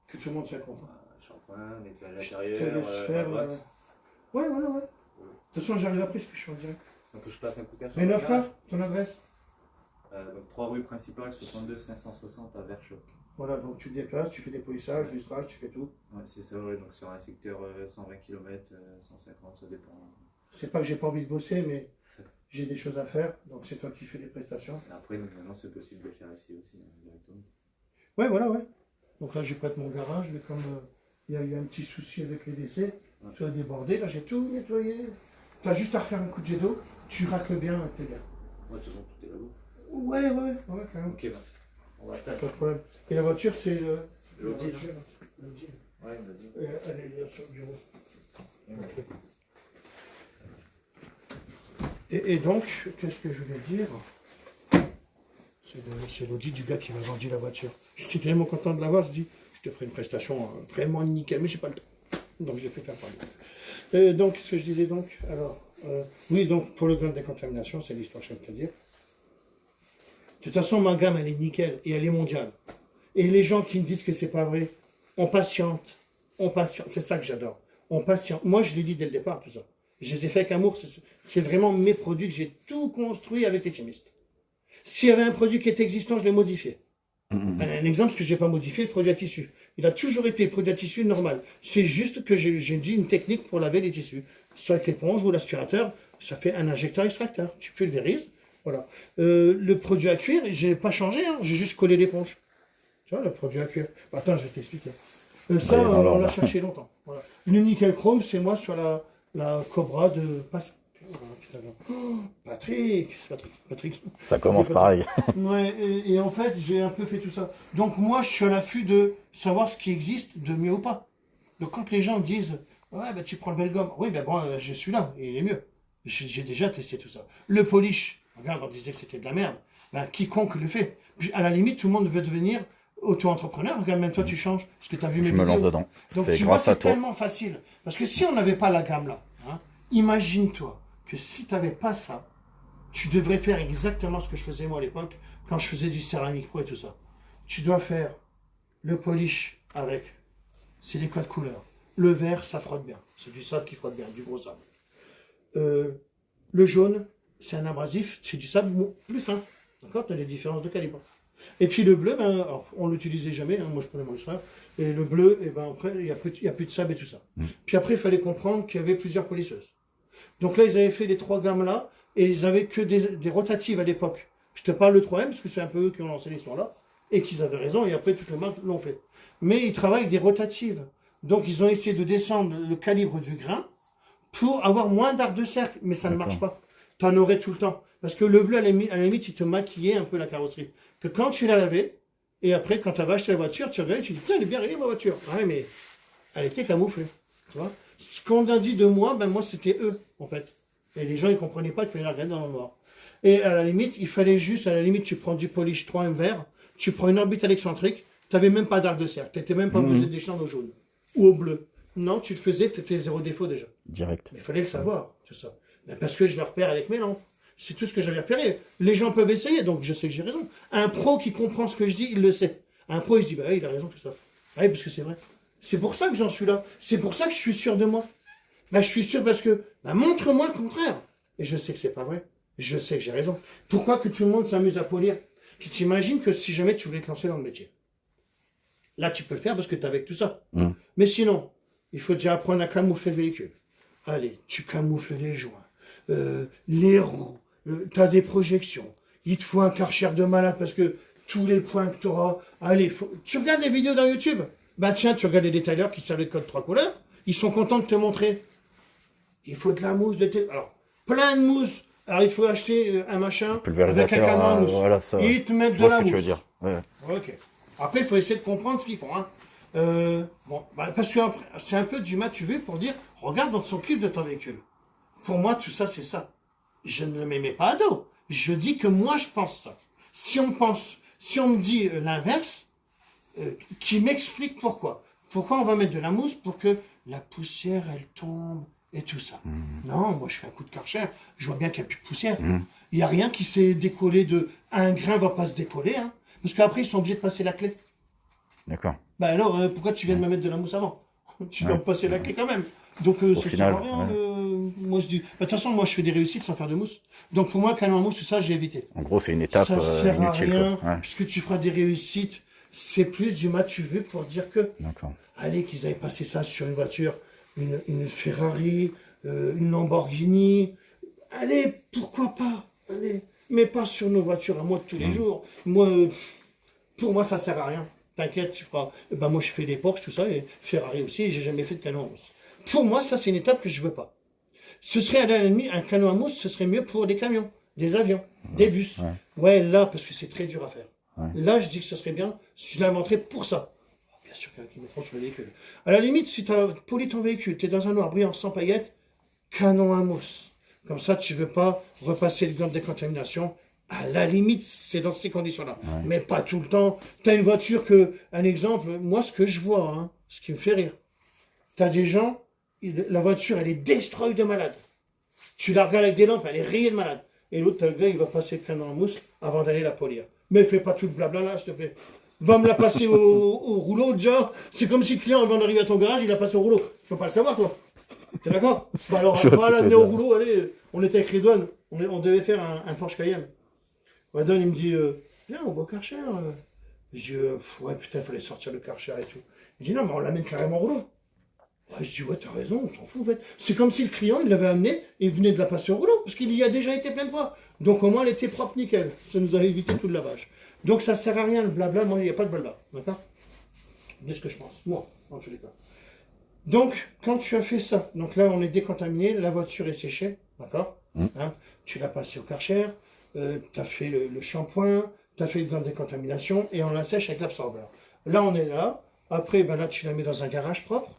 Que tout le monde soit content. Shampoing, nettoyage l'intérieur, wax. Ouais. De toute façon, j'arrive après parce que je suis en direct. Donc je passe un coup de cœur. Mais 9K, ton adresse? Donc 3 rues principales, 62 560 à Verchoc. Voilà, donc tu te déplaces, tu fais des polissages, du strage, tu fais tout. Ouais, c'est ça, ouais. Donc sur un secteur 120 km, 150, ça dépend. C'est pas que j'ai pas envie de bosser, mais j'ai des choses à faire, donc c'est toi qui fais les prestations. Et après, maintenant, c'est possible de le faire ici aussi, directement. Ouais, voilà. Donc là, je prête mon garage, mais comme il y a eu un petit souci avec les décès, tu as débordé, là j'ai tout nettoyé. Tu as juste à refaire un coup de jet d'eau, tu racles bien, t'es bien. Ouais, de toute façon, tout est là-bas. Ouais, quand même. Ok, merci. Ouais, pas de problème. Et la voiture, c'est l'Audi. L'Audi. Ouais, il m'a dit. Elle est là sur le bureau. Et donc, qu'est-ce que je voulais dire? C'est l'Audi du gars qui m'a vendu la voiture. J'étais tellement content de l'avoir, je dis, je te ferai une prestation vraiment nickel, mais j'ai pas le temps. Donc j'ai fait faire parler. Donc, ce que je disais donc, alors, oui, donc pour le gant de décontamination, c'est l'histoire que je viens de te dire. De toute façon, ma gamme, elle est nickel et elle est mondiale. Et les gens qui me disent que c'est pas vrai, on patiente, c'est ça que j'adore. On patiente. Moi, je l'ai dit dès le départ, tout ça. Je les ai fait avec amour. C'est vraiment mes produits que j'ai tout construit avec les chimistes. S'il y avait un produit qui était existant, je l'ai modifié. Un exemple, ce que je n'ai pas modifié, le produit à tissu. Il a toujours été produit à tissu normal. C'est juste que j'ai dit une technique pour laver les tissus. Soit avec l'éponge ou l'aspirateur, ça fait un injecteur extracteur. Tu pulvérises. Voilà. Le produit à cuire, je n'ai pas changé, hein, j'ai juste collé l'éponge. Tu vois, le produit à cuire. Attends, je vais t'expliquer. Ça, on l'a cherché longtemps. Voilà. Le nickel chrome, c'est moi sur la Cobra de Patrick. Ça commence pareil. Ouais, et en fait, j'ai un peu fait tout ça. Donc moi, je suis à l'affût de savoir ce qui existe de mieux ou pas. Donc quand les gens disent, ouais, bah, tu prends le Belgum. Oui, ben bon, je suis là, et il est mieux. J'ai déjà testé tout ça. Le polish, regarde, on disait que c'était de la merde. Ben, quiconque le fait. Puis, à la limite, tout le monde veut devenir auto-entrepreneur. Regarde, même toi, tu changes. Parce que tu as vu mes Je me vidéos. lance dedans. Donc, C'est tu vois, grâce à c'est toi. tellement facile. Parce que si on n'avait pas la gamme là, hein, imagine-toi que si tu n'avais pas ça, tu devrais faire exactement ce que je faisais moi à l'époque, quand je faisais du céramique pro et tout ça. Tu dois faire le polish avec, c'est des codes couleurs. Le vert, ça frotte bien. C'est du sable qui frotte bien, du gros sable. Le jaune, c'est un abrasif, c'est du sable plus fin. D'accord? Tu as des différences de calibre. Et puis le bleu, ben, alors, on ne l'utilisait jamais, hein, moi je prenais mon frère. Et le bleu, et ben, après, il n'y a plus de sable et tout ça. Puis après, il fallait comprendre qu'il y avait plusieurs polisseuses. Donc là, ils avaient fait les trois gammes-là, et ils avaient que des rotatives à l'époque. Je te parle le 3M, parce que c'est un peu eux qui ont lancé l'histoire-là, et qu'ils avaient raison, et après, toutes les marques l'ont fait. Mais ils travaillent avec des rotatives. Donc, ils ont essayé de descendre le calibre du grain pour avoir moins d'arc de cercle, mais ça ne marche pas. Tu en aurais tout le temps. Parce que le bleu, à la limite, il te maquillait un peu la carrosserie. Que quand tu l'as lavé, et après, quand tu avais acheté la voiture, tu regardais, tu dis, putain, elle est bien réglée, ma voiture. Ouais, mais elle était camouflée. Tu vois? Ce qu'on a dit de moi, ben moi, c'était eux, en fait. Et les gens, ils comprenaient pas qu'il fallait la regarder dans le noir. Et à la limite, il fallait juste, à la limite, tu prends du polish 3M vert, tu prends une orbitale excentrique, tu n'avais même pas d'arc de cercle. Tu n'étais même pas obligé de descendre au jaune ou au bleu. Non, tu le faisais, tu étais zéro défaut déjà. Direct. Mais il fallait le savoir, tout ça. Ben parce que je le repère avec mes lampes. C'est tout ce que j'avais repéré. Les gens peuvent essayer, donc je sais que j'ai raison. Un pro qui comprend ce que je dis, il le sait. Un pro, il se dit, bah oui, il a raison, tout ça. Ah oui, parce que c'est vrai. C'est pour ça que j'en suis là. C'est pour ça que je suis sûr de moi. Ben, je suis sûr parce que, ben, montre-moi le contraire. Et je sais que c'est pas vrai. Je sais que j'ai raison. Pourquoi que tout le monde s'amuse à polir? Tu t'imagines que si jamais tu voulais te lancer dans le métier, là, tu peux le faire parce que tu as avec tout ça. Mais sinon, il faut déjà apprendre à camoufler le véhicule. Allez, tu camoufles les joints, les roues, tu as des projections. Il te faut un Karcher de malade parce que tous les points que tu auras... Allez, tu regardes les vidéos dans YouTube. Bah tiens, tu regardes les détailleurs qui savent les codes 3 couleurs. Ils sont contents de te montrer. Il faut de la mousse, alors, plein de mousse. Alors, il faut acheter un machin avec un canon à mousse. Voilà, ça. Ils te mettent Je de vois la ce que mousse. tu veux dire. Ouais. Ok. Après, il faut essayer de comprendre ce qu'ils font. Hein. Bon, bah, parce que c'est un peu du tu veux pour dire, regarde dans son cube de ton véhicule. Pour moi, tout ça, c'est ça. Je ne me mets pas à dos. Je dis que moi, je pense ça. Si on me dit l'inverse, qui m'explique pourquoi. Pourquoi on va mettre de la mousse pour que la poussière, elle tombe et tout ça. Non, moi, je fais un coup de Karcher. Je vois bien qu'il n'y a plus de poussière. Il n'y a rien qui s'est décollé de... Un grain ne va pas se décoller, hein. Parce qu'après, ils sont obligés de passer la clé. D'accord. Ben alors, pourquoi tu viens de me mettre de la mousse avant? Tu dois me passer la clé quand même. Donc, ça final, sert à rien. Moi, je dis... De toute façon, moi, je fais des réussites sans faire de mousse. Donc, pour moi, canon à mousse, tout ça, j'ai évité. En gros, c'est une étape Ça sert inutile. à rien, Quoi. Ouais. puisque tu feras des réussites. C'est plus du tu veux pour dire que... D'accord. Allez, qu'ils aient passé ça sur une voiture, une Ferrari, une Lamborghini. Allez, pourquoi pas? Allez, mais pas sur nos voitures à moi de tous les jours. Moi, pour moi, ça sert à rien. T'inquiète, tu feras. Ben, moi, je fais des Porsche, tout ça, et Ferrari aussi, et j'ai jamais fait de canon à mousse. Pour moi, ça, c'est une étape que je veux pas. Ce serait à la limite, un canon à mousse, ce serait mieux pour des camions, des avions, des bus. Ouais, là, parce que c'est très dur à faire. Là, je dis que ce serait bien, je l'inventerais pour ça. Bien sûr, qui mettront sur le véhicule. À la limite, si tu as poli ton véhicule, tu es dans un noir brillant sans paillettes, canon à mousse. Comme ça, tu ne veux pas repasser le gant de décontamination. À la limite, c'est dans ces conditions-là. Mais pas tout le temps. Tu as une voiture que, un exemple, moi, ce que je vois, hein, ce qui me fait rire, tu as des gens, la voiture, elle est destroy de malade. Tu la regardes avec des lampes, elle est rayée de malade. Et l'autre, le gars, il va passer le canon à mousse avant d'aller la polir. Mais fais pas tout le blabla là, s'il te plaît. Va me la passer au rouleau, déjà. C'est comme si le client, avant d'arriver à ton garage, il a passé au rouleau. Il faut pas le savoir, toi. T'es d'accord? Bah alors, Je vois ce voilà, que tu venez veux au dire. rouleau, allez, on était avec Redouane, on devait faire un Porsche Cayenne. Redouane, il me dit, viens, on va au Karcher. Je dis, ouais, putain, il fallait sortir le Karcher et tout. Il dit, non, mais on l'amène carrément au rouleau. Ouais, je dis, ouais, t'as raison, on s'en fout, en fait. C'est comme si le client, il l'avait amené et il venait de la passer au rouleau, parce qu'il y a déjà été plein de fois. Donc, au moins, elle était propre, nickel. Ça nous a évité tout le lavage. Donc, ça sert à rien, le blabla. Moi, il n'y a pas de blabla. D'accord? C'est ce que je pense. Moi, en tous les cas. Donc, quand tu as fait ça, donc là, on est décontaminé, la voiture est séchée, d'accord? Hein, tu l'as passé au Karcher, tu as fait le shampoing, tu as fait une grande décontamination, et on la sèche avec l'absorbeur. Là, on est là. Après, ben là, tu la mets dans un garage propre.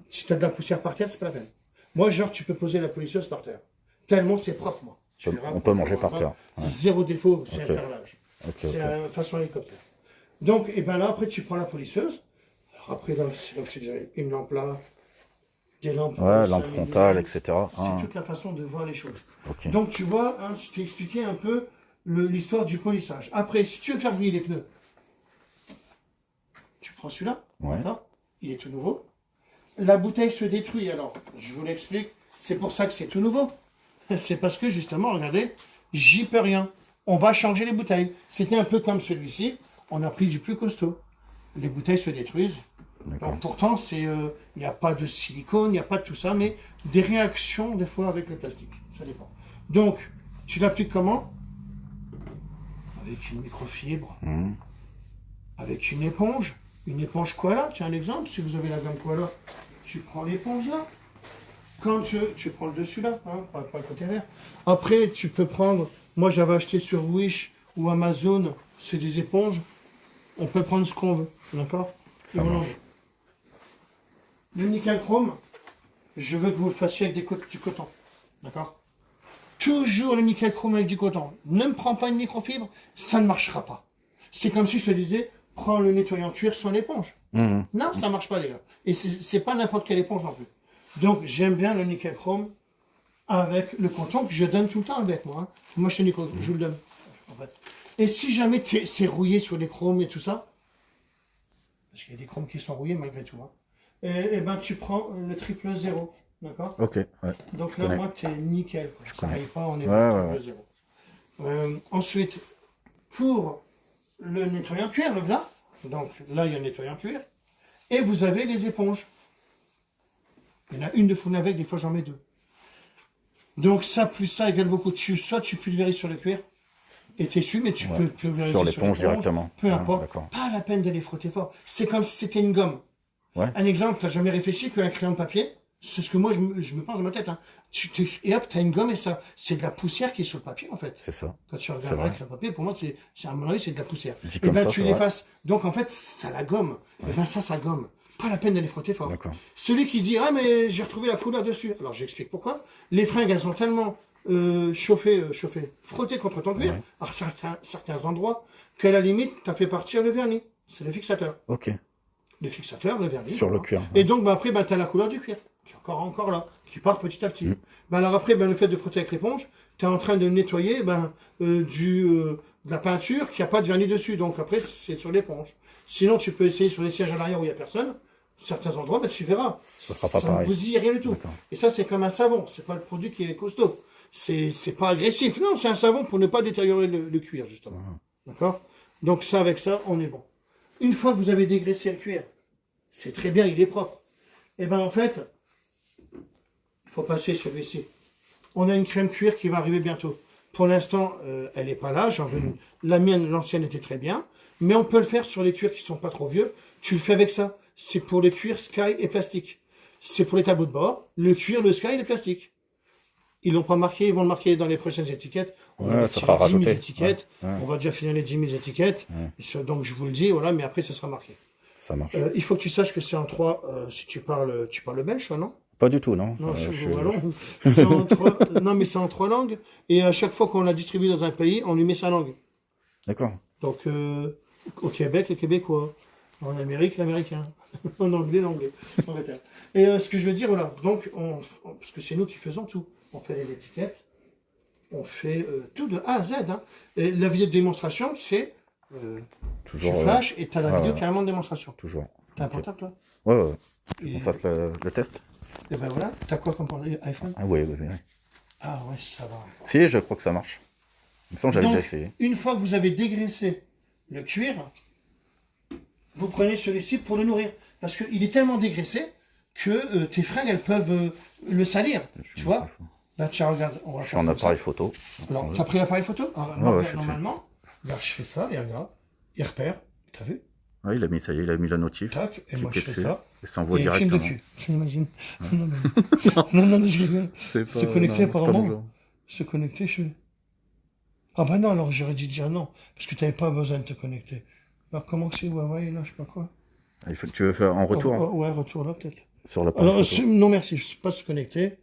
Si tu as de la poussière par terre, c'est pas la peine. Moi, genre, tu peux poser la polisseuse par terre. Tellement c'est propre, moi. Tu verras, On peut manger par terre. Ouais. Zéro défaut, c'est Ok. un carrelage. Ok, C'est ok. façon hélicoptère. Donc, et ben là, après, tu prends la polisseuse. Alors après, là, c'est là que je te dirais, une lampe là, des lampes. Ouais, 5 lampe frontale, etc. C'est Ah, toute la façon de voir les choses. ok. Donc, tu vois, hein, je t'ai expliqué un peu l'histoire du polissage. Après, si tu veux faire briller les pneus, tu prends celui-là, Ouais. d'accord? Il est tout nouveau. La bouteille se détruit, alors, je vous l'explique, c'est pour ça que c'est tout nouveau. C'est parce que, justement, regardez, j'y peux rien. On va changer les bouteilles. C'était un peu comme celui-ci, on a pris du plus costaud. Les bouteilles se détruisent. Alors, pourtant, il n'y a pas de silicone, il n'y a pas de tout ça, mais des réactions, des fois, avec le plastique. Ça dépend. Donc, tu l'appliques comment? Avec une microfibre, avec une éponge. Une éponge Koala, tiens un exemple, si vous avez la gamme Koala, tu prends l'éponge là. Quand tu prends le dessus là, hein, pas le côté vert. Après, tu peux prendre, moi j'avais acheté sur Wish ou Amazon, c'est des éponges. On peut prendre ce qu'on veut, d'accord? Ça marche. Le nickel chrome, je veux que vous le fassiez avec du coton, d'accord? Toujours le nickel chrome avec du coton. Ne me prends pas une microfibre, ça ne marchera pas. C'est comme si je te disais, prends le nettoyant cuir sans l'éponge. Non, ça marche pas, les gars. Et c'est pas n'importe quelle éponge non plus. Donc, j'aime bien le nickel chrome avec le coton que je donne tout le temps avec moi. Hein. Moi, je vous le donne. En fait. Et si jamais c'est rouillé sur les chromes et tout ça, parce qu'il y a des chromes qui sont rouillés malgré tout, hein, et ben tu prends le triple zéro. D'accord? Ok, ouais. Donc là, moi, t'es nickel. Quoi. Ça n'arrive pas, on est Ouais, triple zéro. Ensuite, pour le nettoyant cuir, le voilà. Donc là, il y a un nettoyant cuir. Et vous avez les éponges. Il y en a une de fournie avec, des fois j'en mets deux. Donc ça plus ça égale beaucoup. Soit tu pulvérises sur le cuir et t'essuies, mais tu peux pulvériser Sur l'éponge directement. Peu Ah, importe. d'accord. Pas la peine d'aller frotter fort. C'est comme si c'était une gomme. Ouais. Un exemple, t'as jamais réfléchi qu'un crayon de papier, c'est ce que moi je me pense dans ma tête. Hein. Et hop, t'as une gomme et ça, c'est de la poussière qui est sur le papier en fait. C'est ça. Quand tu C'est regardes vrai. un crayon de papier, pour moi, à mon avis, c'est de la poussière. Dit Et comme ben ça, tu c'est vrai. l'effaces. Donc en fait, ça la gomme. Et ben ça gomme. Pas la peine d'aller frotter fort. D'accord. Celui qui dit, ah mais j'ai retrouvé la couleur dessus. Alors j'explique pourquoi. Les fringues, elles sont tellement chauffées, frottées contre ton cuir, Ouais. à certains endroits, qu'à la limite, tu as fait partir le vernis. C'est le fixateur. Ok. Le fixateur, le vernis. Sur le voilà. cuir. Et donc, ben, après, ben, tu as la couleur du cuir. Qui est encore là. Qui part petit à petit. Ben, alors après, ben, le fait de frotter avec l'éponge, tu es en train de nettoyer de la peinture qui n'a pas de vernis dessus. Donc après, c'est sur l'éponge. Sinon, tu peux essayer sur les sièges à l'arrière où il n'y a personne. Certains endroits, ben, tu verras. Ça sera pas ne pareil. bousille rien du tout. D'accord. Et ça, c'est comme un savon. C'est pas le produit qui est costaud. C'est pas agressif. Non, c'est un savon pour ne pas détériorer le cuir, justement. D'accord? Donc ça, avec ça, on est bon. Une fois que vous avez dégraissé le cuir, c'est très bien, il est propre. Et ben en fait, il faut passer celui-ci. On a une crème cuir qui va arriver bientôt. Pour l'instant, elle n'est pas là. J'en veux la mienne, l'ancienne était très bien. Mais on peut le faire sur les cuirs qui sont pas trop vieux. Tu le fais avec ça. C'est pour les cuirs Sky et plastique. C'est pour les tableaux de bord. Le cuir, le Sky et le plastique. Ils l'ont pas marqué, ils vont le marquer dans les prochaines étiquettes. On Ouais, va ça tirer sera 10 000 rajouté. étiquettes. Ouais. On va déjà finir les 10 000 étiquettes. Donc je vous le dis, voilà, mais après ça sera marqué. Ça marche. Il faut que tu saches que c'est en trois. Si tu parles le belge, toi, non? Pas du tout, non. Non, Je je suis- wallon. C'est en trois. Non, mais c'est en trois langues. Et à chaque fois qu'on la distribue dans un pays, on lui met sa langue. D'accord. Donc au Québec, le québécois. En Amérique, l'américain. En anglais, l'anglais. En Angleterre. Et ce que je veux dire, voilà. Donc, parce que c'est nous qui faisons tout. On fait les étiquettes. On fait tout de A à Z. Hein. Et la vidéo de démonstration, c'est tu Toujours. flashes et tu as la ouais, vidéo ouais. carrément de démonstration. Toujours. C'est Ok. important, toi? Ouais, ouais. Et- On fasse le test. Et ben voilà, t'as quoi comme iPhone? Ah oui, oui, oui. Ah ouais, ça va. Si, je crois que ça marche. Il me semble que j'avais Donc, déjà essayé. une fois que vous avez dégraissé le cuir, vous prenez celui-ci pour le nourrir. Parce qu'il est tellement dégraissé que tes fringues, elles peuvent le salir. Tu vois? Là, tiens, regarde. On va Je suis en appareil photo. Alors, t'as pris l'appareil photo? Alors, Ouais, ouais, je normalement, regarde, je fais ça, et regarde, il repère. T'as vu? Ouais, il a mis, ça y est, il a mis la notif. Tac, et moi je Cliquez fais dessus, ça. et ça envoie Et film directement. de cul. J'imagine. Non, je rigole. Se connecter, apparemment. Se connecter, je fais. Ah bah non, alors j'aurais dû dire non. Parce que t'avais pas besoin de te connecter. Alors comment c'est Huawei, là, je sais pas quoi. Il faut que tu veux faire en retour Ouais, retour là, peut-être. sur l'appareil Alors, photo. non merci, je pas se connecter.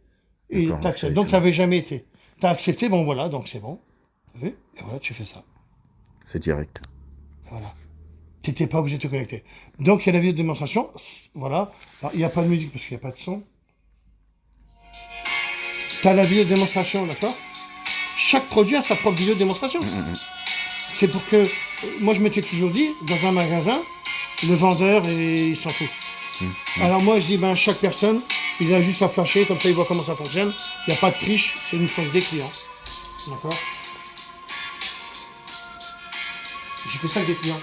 Et D'accord, t'acceptes. ok, Donc c'est t'avais jamais été. T'as accepté, bon voilà, donc c'est bon. T'as vu? Et voilà, tu fais ça. C'est direct. Voilà. T'étais pas obligé de te connecter. Donc il y a la vidéo de démonstration. Voilà. Alors, il n'y a pas de musique parce qu'il n'y a pas de son. T'as la vidéo de démonstration, d'accord? Chaque produit a sa propre vidéo de démonstration. C'est pour que... moi, je m'étais toujours dit, dans un magasin, le vendeur, il s'en fout. Alors moi, je dis, ben, chaque personne, il a juste à flasher, comme ça, il voit comment ça fonctionne. Il n'y a pas de triche, c'est une faute des clients. D'accord? J'ai fait ça avec des clients.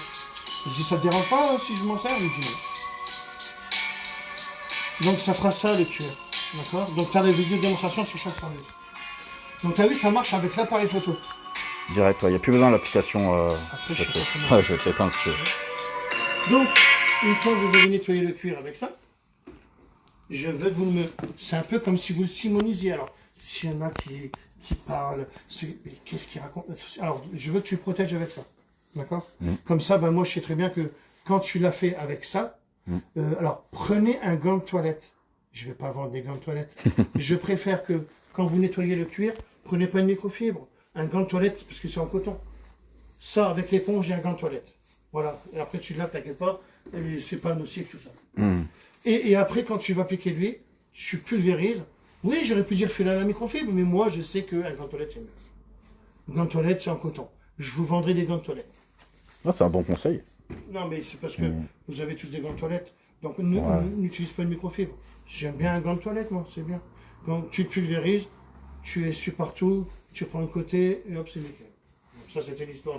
Je dis, ça te dérange pas si je m'en sers? Il me dit non. Donc, ça fera ça, le cuir. D'accord? Donc, tu as la vidéo de démonstration sur chaque produit. Donc, tu as vu, ça marche avec l'appareil photo. Direct, il n'y a plus besoin de l'application. Après, je sais pas comment. Ouais, je vais te l'éteindre. Si tu veux. Donc, une fois que vous avez nettoyé le cuir avec ça, je veux que vous me... C'est un peu comme si vous le simonisiez. Alors, s'il y en a qui parlent, mais qu'est-ce qu'ils racontent? Alors, je veux que tu le protèges avec ça. D'accord? Comme ça, ben, moi, je sais très bien que quand tu l'as fait avec ça, alors, prenez un gant de toilette. Je ne vais pas vendre des gants de toilette. Je préfère que, quand vous nettoyez le cuir, prenez pas une microfibre. Un gant de toilette, parce que c'est en coton. Ça, avec l'éponge et un gant de toilette. Voilà. Et après, tu laves, t'inquiète pas. C'est pas nocif, tout ça. Et après, quand tu vas appliquer l'huile, tu pulvérises. Oui, j'aurais pu dire fais-la à la microfibre, mais moi, je sais qu'un gant de toilette, c'est mieux. Un gant de toilette, c'est en coton. Je vous vendrai des gants de toilette. Ah, c'est un bon conseil. Non, mais c'est parce que vous avez tous des gants de toilette. Donc, n'utilise pas une microfibre. J'aime bien un gant de toilette, moi, c'est bien. Donc, tu pulvérises, tu essuies partout, tu prends le côté, et hop, c'est nickel. Ça, c'était l'histoire.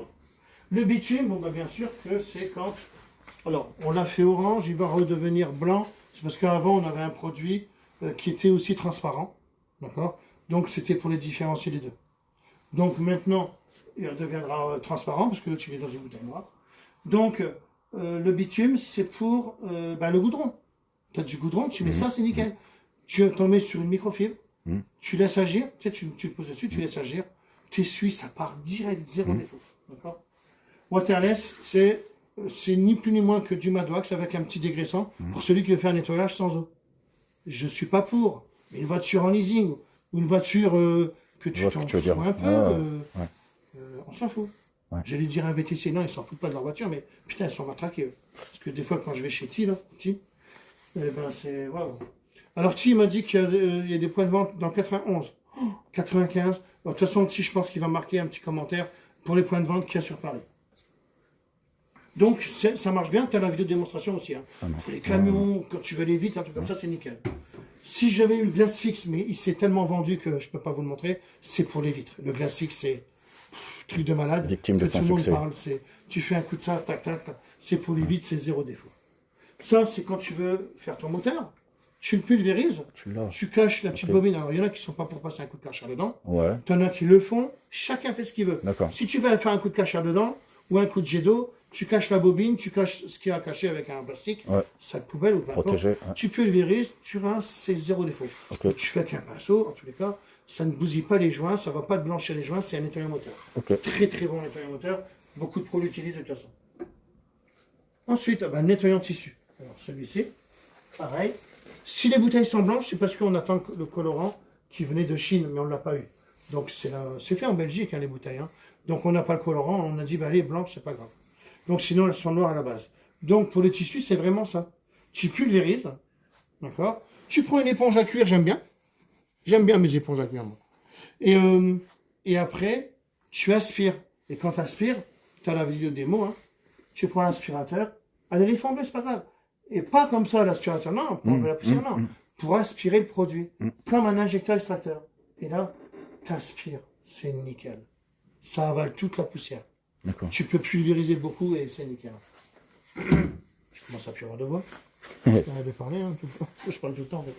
Le bitume, bon, bah, bien sûr que c'est quand... Alors, on l'a fait orange, il va redevenir blanc. C'est parce qu'avant, on avait un produit qui était aussi transparent. D'accord? Donc, c'était pour les différencier les deux. Donc, maintenant, il redeviendra transparent, parce que là, tu l'es dans une bouteille noire. Donc, le bitume, c'est pour le goudron. Tu as du goudron, tu mets ça, c'est nickel. Tu t'en mets sur une microfibre, tu laisses agir, tu sais, tu le poses dessus, tu laisses agir, tu essuies, ça part direct, zéro défaut. D'accord? Waterless, c'est ni plus ni moins que du Madwax avec un petit dégraissant pour celui qui veut faire un nettoyage sans eau. Je suis pas pour. Mais une voiture en leasing ou une voiture que tu t'en fous un peu, on s'en fout. Ouais. J'allais dire un VTC, non, ils s'en foutent pas de leur voiture, mais putain, ils sont matraqués. Parce que des fois, quand je vais chez Ti, c'est waouh. Alors Ti m'a dit qu'il y a des points de vente dans 91, 95. De toute façon, Ti, je pense qu'il va marquer un petit commentaire pour les points de vente qu'il y a sur Paris. Donc, ça marche bien. Tu as la vidéo de démonstration aussi. Hein. Pour les camions, quand tu veux aller vite, un truc comme ça, c'est nickel. Si j'avais eu le glace fixe, mais il s'est tellement vendu que je peux pas vous le montrer, c'est pour les vitres. Le glace fixe, c'est truc de malade. Victime de que son tout le monde succès. parle. Tu fais un coup de ça, tac, tac, tac. C'est pour les vitres, c'est zéro défaut. Ça, c'est quand tu veux faire ton moteur. Tu le pulvérises, tu caches la petite bobine. Alors, il y en a qui sont pas pour passer un coup de cachère dedans. Ouais. Tu en as qui le font. Chacun fait ce qu'il veut. D'accord. Si tu veux faire un coup de cachère dedans, ou un coup de jet d'eau, tu caches la bobine, tu caches ce qu'il y a caché avec un plastique, sac poubelle ou peu importe. Protégé. Ouais. Tu pulvérises, tu rinces, c'est zéro défaut. Okay. Tu fais qu'un pinceau, en tous les cas, ça ne bousille pas les joints, ça ne va pas te blanchir les joints, c'est un nettoyant moteur. Okay. Très très bon nettoyant moteur. Beaucoup de pros l'utilisent de toute façon. Ensuite, nettoyant tissu. Alors celui-ci, pareil. Si les bouteilles sont blanches, c'est parce qu'on attend le colorant qui venait de Chine, mais on ne l'a pas eu. Donc c'est fait en Belgique, hein, les bouteilles. Hein. Donc on n'a pas le colorant, on a dit, allez, blanche, c'est pas grave. Donc sinon, elles sont noires à la base. Donc pour le tissu, c'est vraiment ça. Tu pulvérises, d'accord? Tu prends une éponge à cuire, j'aime bien. J'aime bien mes éponges à cuire, moi. Et après, tu aspires. Et quand tu aspires, tu as la vidéo démo, hein, tu prends l'aspirateur, allez les fondre, c'est pas grave. Et pas comme ça, l'aspirateur, non, pour enlever la poussière, non. pour aspirer le produit, comme un injecteur extracteur. Et là, t'aspires, c'est nickel. Ça avale toute la poussière. D'accord. Tu peux pulvériser beaucoup et c'est nickel. Je commence à plus avoir de voix. De parler, hein, tout le temps. Je parle tout le temps en fait.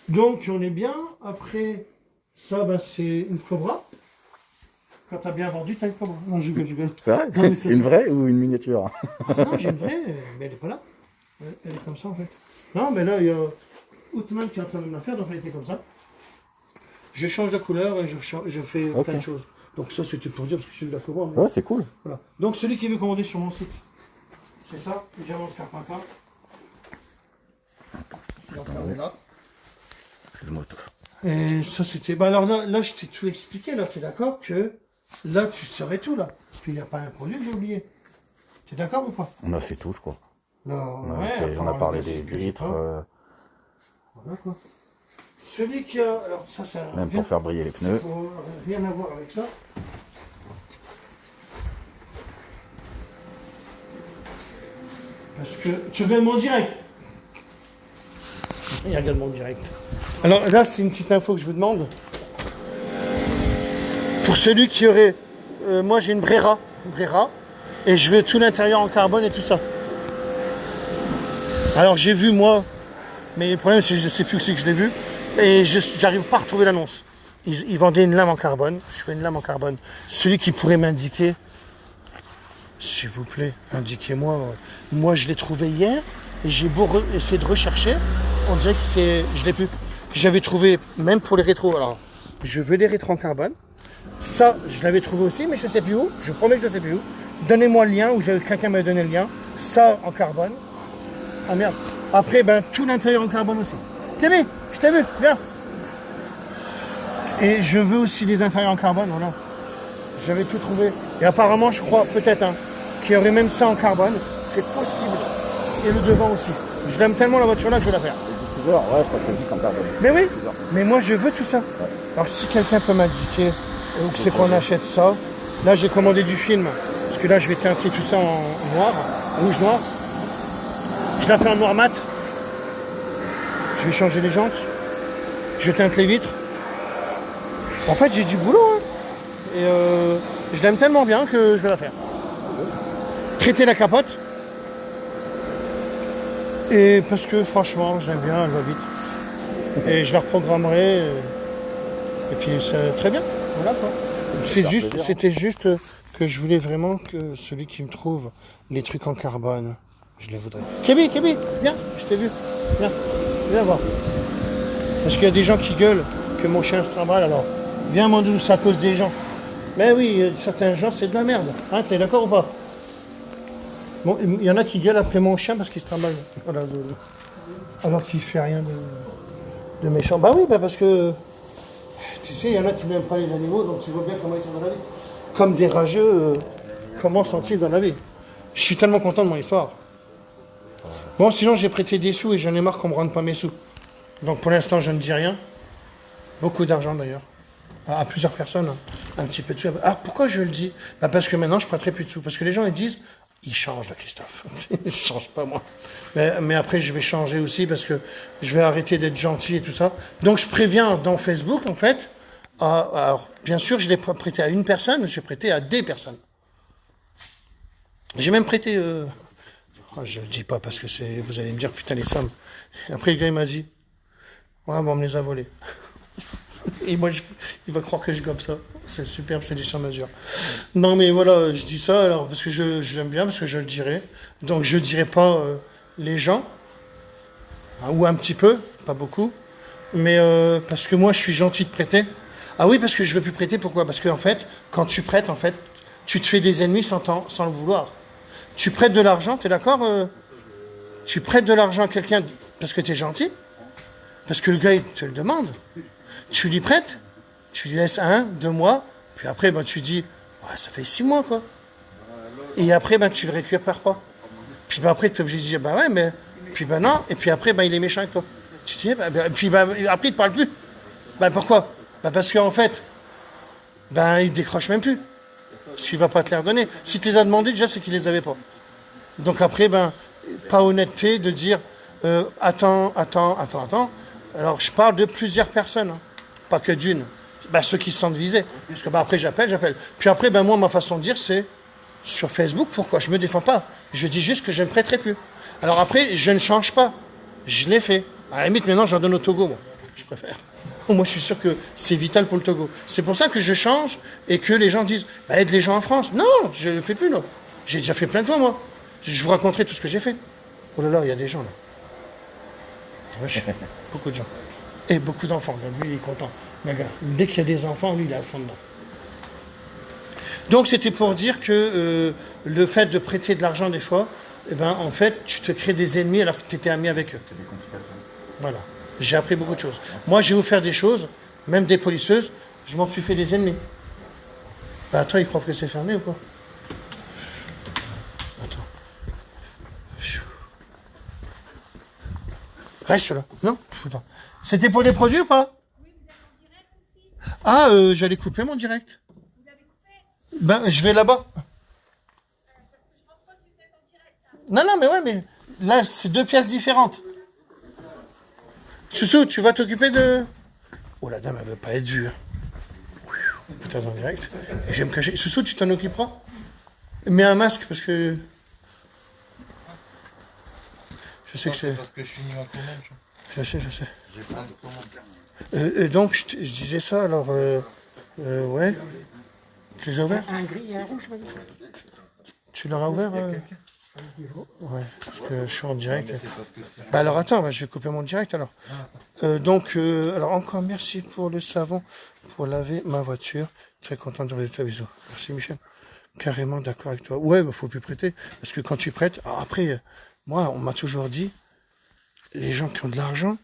Donc on est bien. Après ça, bah, c'est une cobra. Quand t'as bien vendu, t'as une cobra. Non, je rigole. C'est vrai? Non, mais ça, Une vraie ou une miniature? Ah, non, j'ai une vraie, mais elle est pas là. Elle est comme ça en fait. Non, mais là, il y a Outman qui est en train de me la faire, donc elle était comme ça. Je change de couleur et je fais plein de choses. Donc ça, c'était pour dire, parce que j'ai eu la cobra. Mais... Ouais, c'est cool. Voilà. Donc celui qui veut commander sur mon site, c'est ça, diamantscar.com. Donc là, on est là. Excuse-moi, tout. Et ça, c'était... Bah alors là, je t'ai tout expliqué, là, t'es d'accord que là, tu saurais tout, là. Puis il n'y a pas un produit que j'ai oublié. T'es d'accord ou pas? On a fait tout, je crois. Là, On a parlé des vitres. Voilà, quoi. Celui qui a... Alors ça, c'est un... Même pour faire briller les pneus. Pour rien à voir avec ça. Parce que tu regardes mon direct. Il regarde mon direct. Alors là, c'est une petite info que je vous demande. Pour celui qui aurait... moi, j'ai une Brera. Et je veux tout l'intérieur en carbone et tout ça. Alors, j'ai vu, moi... Mais le problème, c'est que je ne sais plus que c'est que je l'ai vu. Et je n'arrive pas à retrouver l'annonce. Ils vendaient une lame en carbone. Je fais une lame en carbone. Celui qui pourrait m'indiquer... S'il vous plaît, indiquez-moi. Moi, je l'ai trouvé hier. Et j'ai beau essayer de rechercher. On dirait que c'est... Je l'ai plus. J'avais trouvé, même pour les rétros. Alors, je veux les rétros en carbone. Ça, je l'avais trouvé aussi, mais je ne sais plus où. Je promets que je ne sais plus où. Donnez-moi le lien, ou quelqu'un m'a donné le lien. Ça, en carbone. Ah merde. Après, ben, tout l'intérieur en carbone aussi. Témé, je t'ai vu, viens. Et je veux aussi les intérieurs en carbone, voilà. J'avais tout trouvé. Et apparemment, je crois, peut-être, hein, qu'il y aurait même ça en carbone. C'est possible. Et le devant aussi. Je l'aime tellement la voiture-là que je vais la faire. Ouais, je crois que c'est en carbone. Mais oui, mais moi je veux tout ça. Ouais. Alors si quelqu'un peut m'indiquer où c'est qu'on achète ça, là j'ai commandé du film, parce que là je vais teinter tout ça en noir, rouge noir. Je la fais en noir mat. Je vais changer les jantes. Je teinte les vitres. En fait j'ai du boulot. Hein. Et je l'aime tellement bien que je vais la faire. Traiter la capote. Et parce que franchement, j'aime bien, elle va vite. Et je la reprogrammerai. Et puis c'est très bien. Voilà quoi. C'était juste que je voulais vraiment que celui qui me trouve les trucs en carbone, je les voudrais. Kébi, viens, je t'ai vu. Viens voir. Parce qu'il y a des gens qui gueulent que mon chien se trimballe, alors viens m'en douce à cause des gens. Mais oui, certains gens c'est de la merde. Hein, t'es d'accord ou pas? Bon, il y en a qui gueulent après mon chien parce qu'il se trimballe. Voilà, alors qu'il fait rien de méchant. Bah oui, bah parce que tu sais, il y en a qui n'aiment pas les animaux, donc tu vois bien comment ils sont dans la vie. Comme des rageux, comment sont-ils dans la vie? Je suis tellement content de mon histoire. Bon, sinon j'ai prêté des sous et j'en ai marre qu'on me rende pas mes sous. Donc pour l'instant, je ne dis rien. Beaucoup d'argent d'ailleurs. À plusieurs personnes, hein. Un petit peu de sous. Ah, pourquoi je le dis? Bah parce que maintenant, je prêterai plus de sous. Parce que les gens, ils disent... Il change, là, Christophe. Il change pas, moi. Mais après, je vais changer aussi parce que je vais arrêter d'être gentil et tout ça. Donc, je préviens dans Facebook, en fait. Alors, bien sûr, je ne l'ai pas prêté à une personne, j'ai prêté à des personnes. J'ai même prêté... je ne le dis pas parce que vous allez me dire, putain, les sommes. Après, le gars, il m'a dit, ouais, bon, on me les a volés. Et moi, il va croire que je gobe ça. C'est superbe, c'est du sur-mesure. Non, mais voilà, je dis ça alors parce que je l'aime bien, parce que je le dirai. Donc, je ne dirai pas les gens, hein, ou un petit peu, pas beaucoup, mais parce que moi, je suis gentil de prêter. Ah oui, parce que je ne veux plus prêter, pourquoi? Parce qu'en fait, quand tu prêtes, en fait, tu te fais des ennemis sans le vouloir. Tu prêtes de l'argent, tu es d'accord? Tu prêtes de l'argent à quelqu'un parce que tu es gentil, parce que le gars, il te le demande. Tu lui prêtes, tu lui laisses 1, 2 mois, puis après, ben, tu dis, ouais, ça fait 6 mois, quoi. Et après, ben, tu le récupères pas. Puis ben, après, tu es obligé de dire, bah ouais, mais... Puis ben non, et puis après, ben, il est méchant avec toi. Tu dis, puis ben, après, il te parle plus. Ben pourquoi? Ben parce qu'en fait, ben, il décroche même plus. Parce qu'il va pas te les redonner. Si tu les as demandés, déjà, c'est qu'il les avait pas. Donc après, ben, pas honnêteté de dire, attends. Alors, je parle de plusieurs personnes, hein, pas que d'une. Ben, ceux qui se sentent visés. Parce que ben, après, j'appelle. Puis après, ben, moi, ma façon de dire, c'est sur Facebook, pourquoi? Je me défends pas. Je dis juste que je ne prêterai plus. Alors après, je ne change pas. Je l'ai fait. À la limite, maintenant, j'en donne au Togo, moi. Je préfère. Moi, je suis sûr que c'est vital pour le Togo. C'est pour ça que je change et que les gens disent bah, aide les gens en France. Non, je ne le fais plus, là. J'ai déjà fait plein de fois, moi. Je vous raconterai tout ce que j'ai fait. Oh là là, il y a des gens, là. Wesh, beaucoup de gens. Et beaucoup d'enfants. Lui, il est content. Mais regarde, dès qu'il y a des enfants, lui, il est à fond dedans. Donc, c'était pour dire que le fait de prêter de l'argent, des fois, eh ben, en fait, tu te crées des ennemis alors que tu étais ami avec eux. C'est des complications. Voilà. J'ai appris beaucoup de choses. Moi, j'ai offert des choses, même des polisseuses, je m'en suis fait des ennemis. Bah, attends, ils croient que c'est fermé ou quoi? Attends. Reste là. Non? Putain. C'était pour des produits ou pas? Oui, vous êtes en direct aussi. Ah, j'allais couper mon direct. Vous l'avez coupé? Ben, je vais là-bas. Parce que je rentre pas si vous êtes en direct. Non, non, mais ouais, mais là, c'est deux pièces différentes. Soussou, tu vas t'occuper de... Oh, la dame, elle veut pas être vue. Putain, en direct. Et je vais me cacher. Soussou, tu t'en occuperas? Mets un masque, parce que... Je sais que c'est... Parce que je finis ma commande. Je sais. J'ai plein de commandes. Donc, je disais ça, alors... ouais. Tu les as ouverts? Un gris et un rouge, vas-y. Tu l'auras ouvert Ouais, parce que je suis en direct. C'est parce que si Bah alors attends, je vais couper mon direct alors. Alors encore merci pour le savon pour laver ma voiture. Très content de vous résultats, bisous. Merci Michel. Carrément d'accord avec toi. Ouais, faut plus prêter. Parce que quand tu prêtes, alors après, moi, on m'a toujours dit, les gens qui ont de l'argent,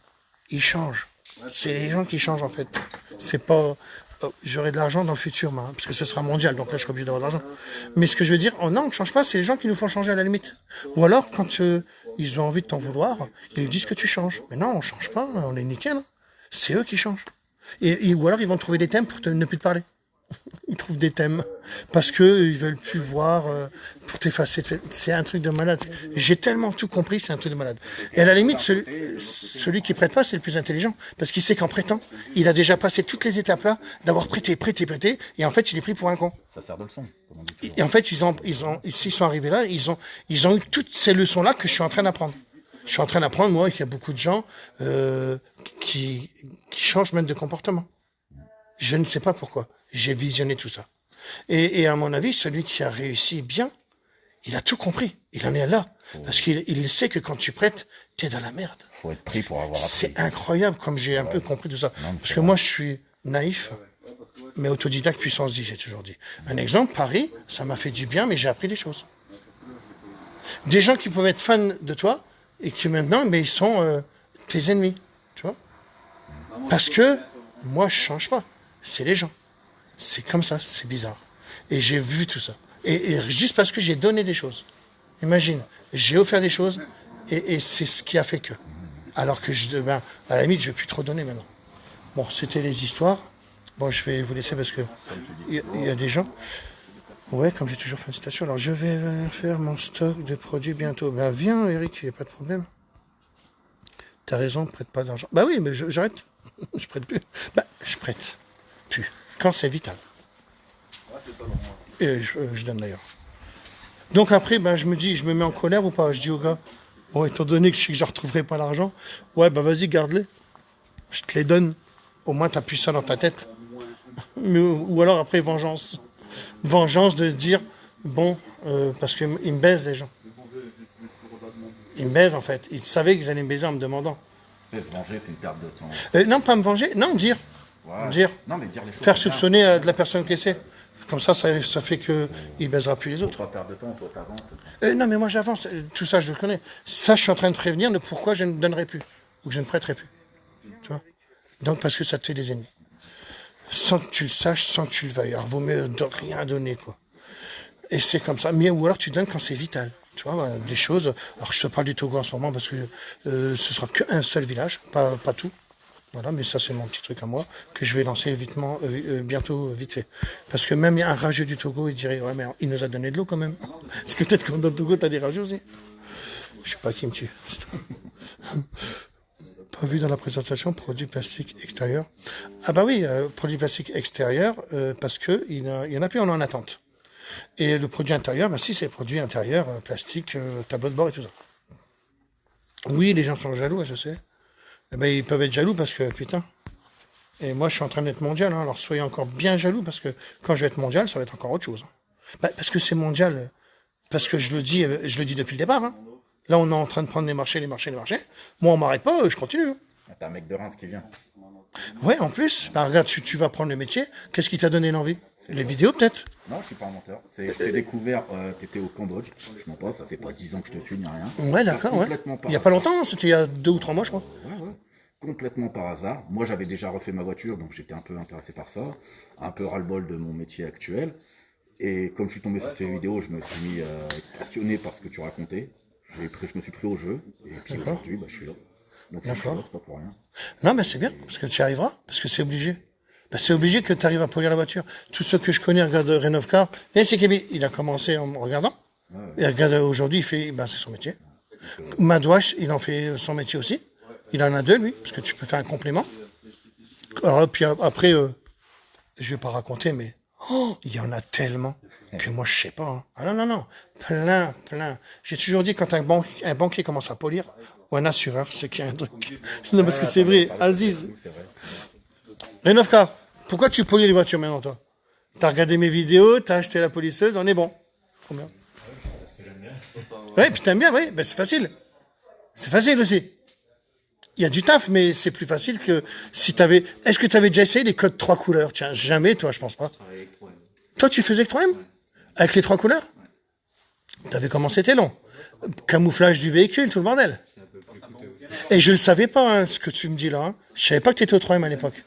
ils changent. C'est les gens qui changent en fait. C'est pas... J'aurai de l'argent dans le futur, moi, hein, parce que ce sera mondial, donc là je serai obligé d'avoir de l'argent. Mais ce que je veux dire, non, on ne change pas, c'est les gens qui nous font changer à la limite. Ou alors, quand ils ont envie de t'en vouloir, ils disent que tu changes. Mais non, on ne change pas, on est nickel. Hein. C'est eux qui changent. Ou alors, ils vont trouver des thèmes pour ne plus te parler. Ils trouvent des thèmes parce qu'ils veulent plus voir pour t'effacer. C'est un truc de malade. J'ai tellement tout compris, c'est un truc de malade. Et à la limite, celui qui prête pas, c'est le plus intelligent parce qu'il sait qu'en prêtant, il a déjà passé toutes les étapes là d'avoir prêté, et en fait, il est pris pour un con. Ça sert de leçon, comme on dit toujours. Et en fait, s'ils sont arrivés là, ils ont eu toutes ces leçons là que je suis en train d'apprendre. Je suis en train d'apprendre, moi, qu'il y a beaucoup de gens qui changent même de comportement. Je ne sais pas pourquoi. J'ai visionné tout ça. Et à mon avis, celui qui a réussi bien, il a tout compris. Il en est là. Parce qu'il sait que quand tu prêtes, t'es dans la merde. Faut être pris pour avoir appris. C'est incroyable comme j'ai un peu compris tout ça. Parce que moi, je suis naïf, mais autodidacte puissance 10, j'ai toujours dit. Un exemple, Paris, ça m'a fait du bien, mais j'ai appris des choses. Des gens qui pouvaient être fans de toi, et qui maintenant, mais ils sont tes ennemis. Tu vois? Parce que moi, je change pas. C'est les gens. C'est comme ça, c'est bizarre. Et j'ai vu tout ça. Et juste parce que j'ai donné des choses. Imagine, j'ai offert des choses et c'est ce qui a fait que. Alors que à la limite, je ne vais plus trop donner maintenant. Bon, c'était les histoires. Bon, je vais vous laisser parce que il y a des gens. Ouais, comme j'ai toujours fait une citation. Alors, je vais faire mon stock de produits bientôt. Ben, viens, Eric, il n'y a pas de problème. T'as raison, prête pas d'argent. Bah oui, mais j'arrête. Je prête plus. Bah, je prête plus. Quand c'est vital. Et je donne d'ailleurs. Donc après, je me dis, je me mets en colère ou pas? Je dis au gars, bon, étant donné que je sais que je ne retrouverai pas l'argent, ouais, vas-y, garde-les. Je te les donne. Au moins, tu n'as plus ça dans ta tête. Ou alors après, vengeance. Vengeance de dire, bon, parce qu'ils me baisent, les gens. Ils me baisent, en fait. Ils savaient qu'ils allaient me baiser en me demandant. Se venger, c'est une perte de temps. Non, pas me venger, non, dire. Ouais. Dire. Non, mais dire les choses Faire bien. soupçonner de la personne qui c'est. Comme ça fait qu'il ne baisera plus les autres. Faut pas perdre de temps, toi t'avances. Non, mais moi j'avance. Tout ça, je le connais. Ça, je suis en train de prévenir de pourquoi je ne donnerai plus. Ou que je ne prêterai plus. Tu vois? Donc, parce que ça te fait des ennemis. Sans que tu le saches, sans que tu le veuilles. Alors, vaut mieux de rien donner, quoi. Et c'est comme ça. Mais, ou alors, tu donnes quand c'est vital. Tu vois, des choses. Alors, je te parle du Togo en ce moment parce que ce sera qu'un seul village, pas tout. Voilà, mais ça, c'est mon petit truc à moi, que je vais lancer bientôt, vite fait. Parce que même il y a un rageux du Togo, il dirait, ouais, mais il nous a donné de l'eau quand même. Parce que peut-être que dans le Togo, t'as des rageux aussi. Je sais pas qui me tue. Revu dans la présentation, produit plastique extérieur. Ah bah oui, produit plastique extérieur, parce que il y en a plus, on est en attente. Et le produit intérieur, bah si, c'est le produit intérieur, plastique, tableau de bord et tout ça. Oui, les gens sont jaloux, je sais. Eh ben, ils peuvent être jaloux parce que, putain. Et moi, je suis en train d'être mondial, hein, alors soyez encore bien jaloux parce que quand je vais être mondial, ça va être encore autre chose. Bah, parce que c'est mondial, parce que je le dis depuis le départ. Hein. Là, on est en train de prendre les marchés. Moi, on m'arrête pas, je continue. T'as un mec de Reims qui vient. Ouais, en plus, bah, regarde, tu vas prendre le métier. Qu'est-ce qui t'a donné l'envie? Les vidéos, peut-être? Non, je suis pas un menteur. Je t'ai découvert, t'étais au Cambodge. Je mens pas, ça fait pas 10 ans que je te suis ni rien. Ouais, d'accord, ouais. Il y a pas longtemps, c'était il y a 2 ou 3 mois, je crois. Ouais. Complètement par hasard. Moi, j'avais déjà refait ma voiture, donc j'étais un peu intéressé par ça. Un peu ras-le-bol de mon métier actuel. Et comme je suis tombé sur tes vidéos, je me suis mis passionné par ce que tu racontais. Je me suis pris au jeu. Et puis aujourd'hui, bah, je suis là. Donc je suis là, c'est pas pour rien. Non, mais c'est bien, parce que tu y arriveras, parce que c'est obligé. Ben, c'est obligé que tu arrives à polir la voiture. Tous ceux que je connais regardent Renovcar. Et c'est Kevin, il a commencé en me regardant. Et regarde, aujourd'hui, il fait, ben, c'est son métier. Madouache, il en fait son métier aussi. Il en a 2, lui, parce que tu peux faire un complément. Alors là, puis après, je vais pas raconter, mais il y en a tellement que moi, je sais pas. Hein. Ah non. Plein. J'ai toujours dit, quand un banquier commence à polir, ou un assureur, c'est qu'il y a un truc. Non, parce que c'est vrai, Aziz. Renovcar, pourquoi tu polis les voitures maintenant, toi? T'as regardé mes vidéos, t'as acheté la polisseuse, on est bon. Trop bien. Oui, puis t'aimes bien, oui, ben c'est facile. C'est facile aussi. Il y a du taf, mais c'est plus facile que si t'avais... Est-ce que t'avais déjà essayé les codes 3 couleurs? Tiens, jamais, toi, je pense pas. Toi, tu faisais que 3M? Avec les 3 couleurs? T'avais commencé, c'était long. Camouflage du véhicule, tout le bordel. Et je ne savais pas, hein, ce que tu me dis là. Hein. Je savais pas que tu étais au 3M à l'époque.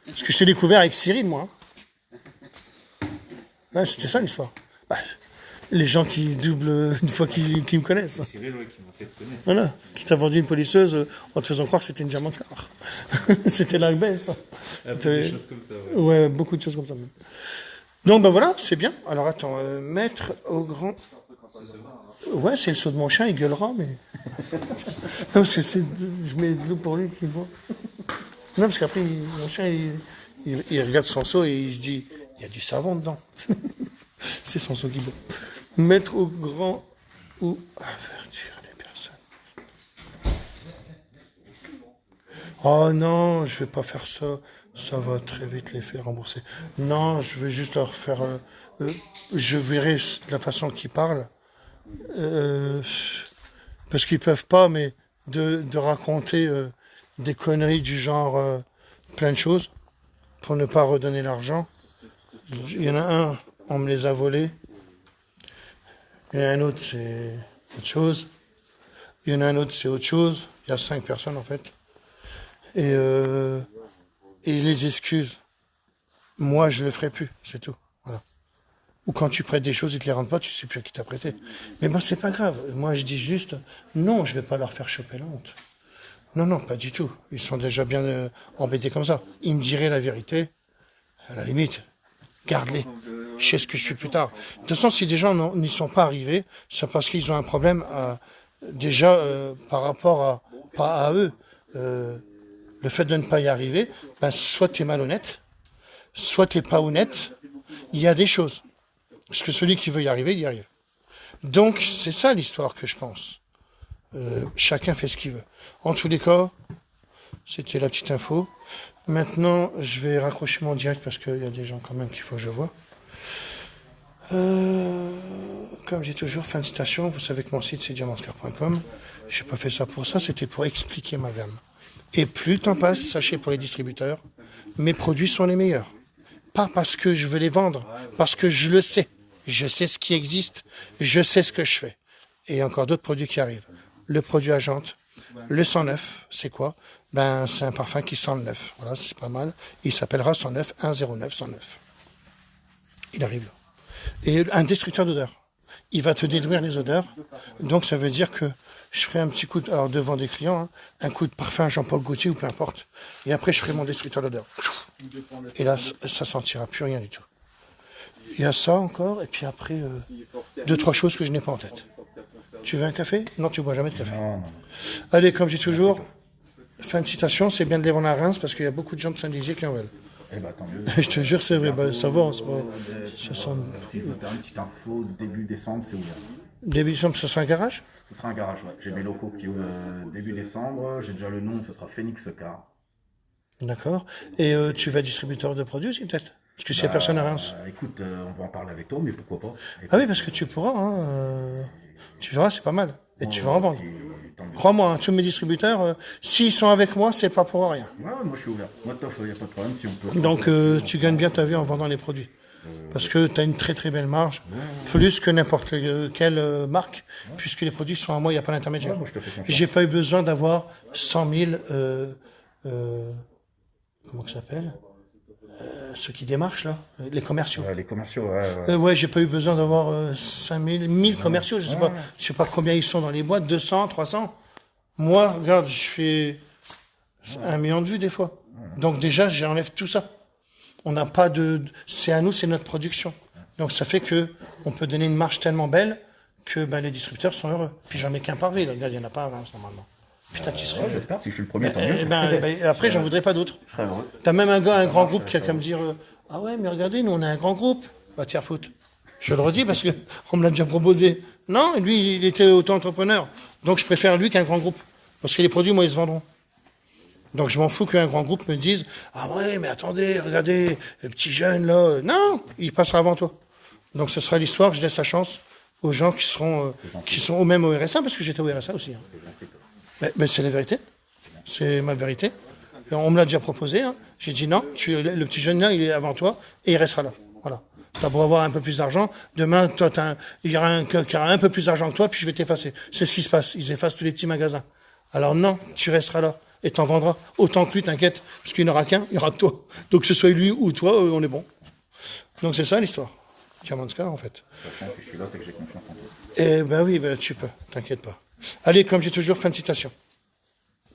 Parce que je t'ai découvert avec Cyril, moi. Ouais, c'était ça l'histoire. Bah, les gens qui doublent une fois qui me connaissent. C'est Cyril qui m'a fait connaître. Voilà. Qui t'a vendu une polisseuse en te faisant croire que c'était une German Scar. C'était la baisse. Des choses comme ça, ouais, beaucoup de choses comme ça. Même. Donc, ben voilà, c'est bien. Alors, attends, mettre au grand... Ouais, c'est le saut de mon chien, il gueulera, mais... non, parce que je mets de l'eau pour lui qu'il voit. Non, parce qu'après, mon chien, il regarde son seau et il se dit, il y a du savon dedans. C'est son seau qui boit. Mettre au grand ou avertir les personnes. Oh non, je vais pas faire ça. Ça va très vite les faire rembourser. Non, je vais juste leur faire... je verrai la façon qu'ils parlent. Parce qu'ils peuvent pas, mais de raconter des conneries du genre plein de choses pour ne pas redonner l'argent. Il y en a un, on me les a volés. Et un autre, c'est autre chose. Il y en a un autre, c'est autre chose. Il y a 5 personnes, en fait. Et les excuses, moi, je le ferai plus, c'est tout. Voilà. Ou quand tu prêtes des choses, ils te les rendent pas, tu sais plus à qui t'as prêté. Mais moi, c'est pas grave. Moi, je dis juste, non, je vais pas leur faire choper la honte. Non, pas du tout. Ils sont déjà bien embêtés comme ça. Ils me diraient la vérité, à la limite, garde-les. Je sais ce que je suis plus tard. De toute façon, si des gens n'y sont pas arrivés, c'est parce qu'ils ont un problème déjà par rapport pas à eux. Le fait de ne pas y arriver, ben, soit tu es malhonnête, soit tu n'es pas honnête. Il y a des choses. Parce que celui qui veut y arriver, il y arrive. Donc, c'est ça l'histoire que je pense. Chacun fait ce qu'il veut. En tous les cas, c'était la petite info. Maintenant, je vais raccrocher mon direct parce qu'il y a des gens quand même qu'il faut que je vois. Comme j'ai toujours, fin de citation, vous savez que mon site c'est diamantscar.com. Je n'ai pas fait ça pour ça, c'était pour expliquer ma gamme. Et plus le temps passe, sachez pour les distributeurs, mes produits sont les meilleurs. Pas parce que je veux les vendre, parce que je le sais. Je sais ce qui existe, je sais ce que je fais. Et il y a encore d'autres produits qui arrivent. Le produit à jante, le 109, c'est quoi? Ben, c'est un parfum qui sent le neuf. Voilà, c'est pas mal. Il s'appellera 109 109 109. Il arrive là. Et un destructeur d'odeur. Il va te détruire les odeurs. Donc ça veut dire que je ferai un petit coup, alors devant des clients, hein, un coup de parfum Jean-Paul Gaultier ou peu importe. Et après je ferai mon destructeur d'odeur. Et là, ça sentira plus rien du tout. Il y a ça encore, et puis après, 2-3 choses que je n'ai pas en tête. Tu veux un café? Non, tu bois jamais de café. Non. Allez, comme j'ai toujours, fin de citation, c'est bien de les vendre à Reims parce qu'il y a beaucoup de gens de Saint-Dizier qui en veulent. Eh ben, tant mieux. Je te jure, c'est vrai, bah, ça va, c'est pas... ça sent- Si je veux faire une petite info, début décembre, c'est ouvert. Début décembre, ce sera un garage? Ce sera un garage, ouais. J'ai mes locaux qui ouvrent début décembre. J'ai déjà le nom, ce sera Phoenix Car. D'accord. Et tu vas être distributeur de produits aussi, peut-être? Parce que s'il n'y a personne à Reims. Écoute, on va en parler avec toi, mais pourquoi pas. Ah oui, parce que tu pourras, hein, tu verras, c'est pas mal. Et tu vas en vendre. Tant mieux. Crois-moi, hein, tous mes distributeurs, s'ils sont avec moi, c'est pas pour rien. Ouais, moi je suis ouvert. Moi, il n'y a pas de problème. Si on peut Donc tu gagnes bien ta vie en vendant les produits. Parce que tu as une très très belle marge, plus que n'importe quelle marque, puisque les produits sont à moi, il n'y a pas d'intermédiaire. Ouais, moi, je te fais confiance. J'ai pas eu besoin d'avoir 100 000, comment ça s'appelle ceux qui démarchent là, les commerciaux. Les commerciaux, ouais. Ouais, j'ai pas eu besoin d'avoir 5 000, 1000 commerciaux, je sais pas combien ils sont dans les boîtes, 200, 300. Moi, regarde, je fais 1 million de vues des fois. Donc déjà, j'enlève tout ça. On n'a pas c'est à nous, c'est notre production. Donc ça fait que on peut donner une marge tellement belle que ben, les distributeurs sont heureux. Puis j'en mets qu'un par ville, regarde, il n'y en a pas à Reims normalement. Putain, tu serais... J'espère, si je suis le premier, tant mieux. Après, j'en voudrais pas d'autres. Je serais heureux. T'as même un gars, un grand groupe qui a qu'à me dire ah ouais, mais regardez, nous on a un grand groupe. Bah tiens, foot. Je le redis parce que on me l'a déjà proposé. Non, lui, il était auto-entrepreneur. Donc je préfère lui qu'un grand groupe. Parce que les produits, moi, ils se vendront. Donc je m'en fous qu'un grand groupe me dise ah ouais, mais attendez, regardez, le petit jeune là. Non, il passera avant toi. Donc ce sera l'histoire, je laisse la chance aux gens qui sont au même au RSA, parce que j'étais au RSA aussi. Hein. Mais c'est la vérité. C'est ma vérité. Et on me l'a déjà proposé. Hein. J'ai dit non, le petit jeune là, il est avant toi et il restera là. Voilà. T'as beau avoir un peu plus d'argent, demain, toi, il y aura un qui aura un peu plus d'argent que toi, puis je vais t'effacer. C'est ce qui se passe. Ils effacent tous les petits magasins. Alors non, tu resteras là et t'en vendras autant que lui, t'inquiète, parce qu'il n'y en aura qu'un, il y aura que toi. Donc que ce soit lui ou toi, on est bon. Donc c'est ça l'histoire. Diamant Scar, en fait. Si je suis là, c'est que j'ai confiance en toi. Eh ben oui, ben, tu peux, t'inquiète pas. Allez, comme j'ai toujours, fin de citation.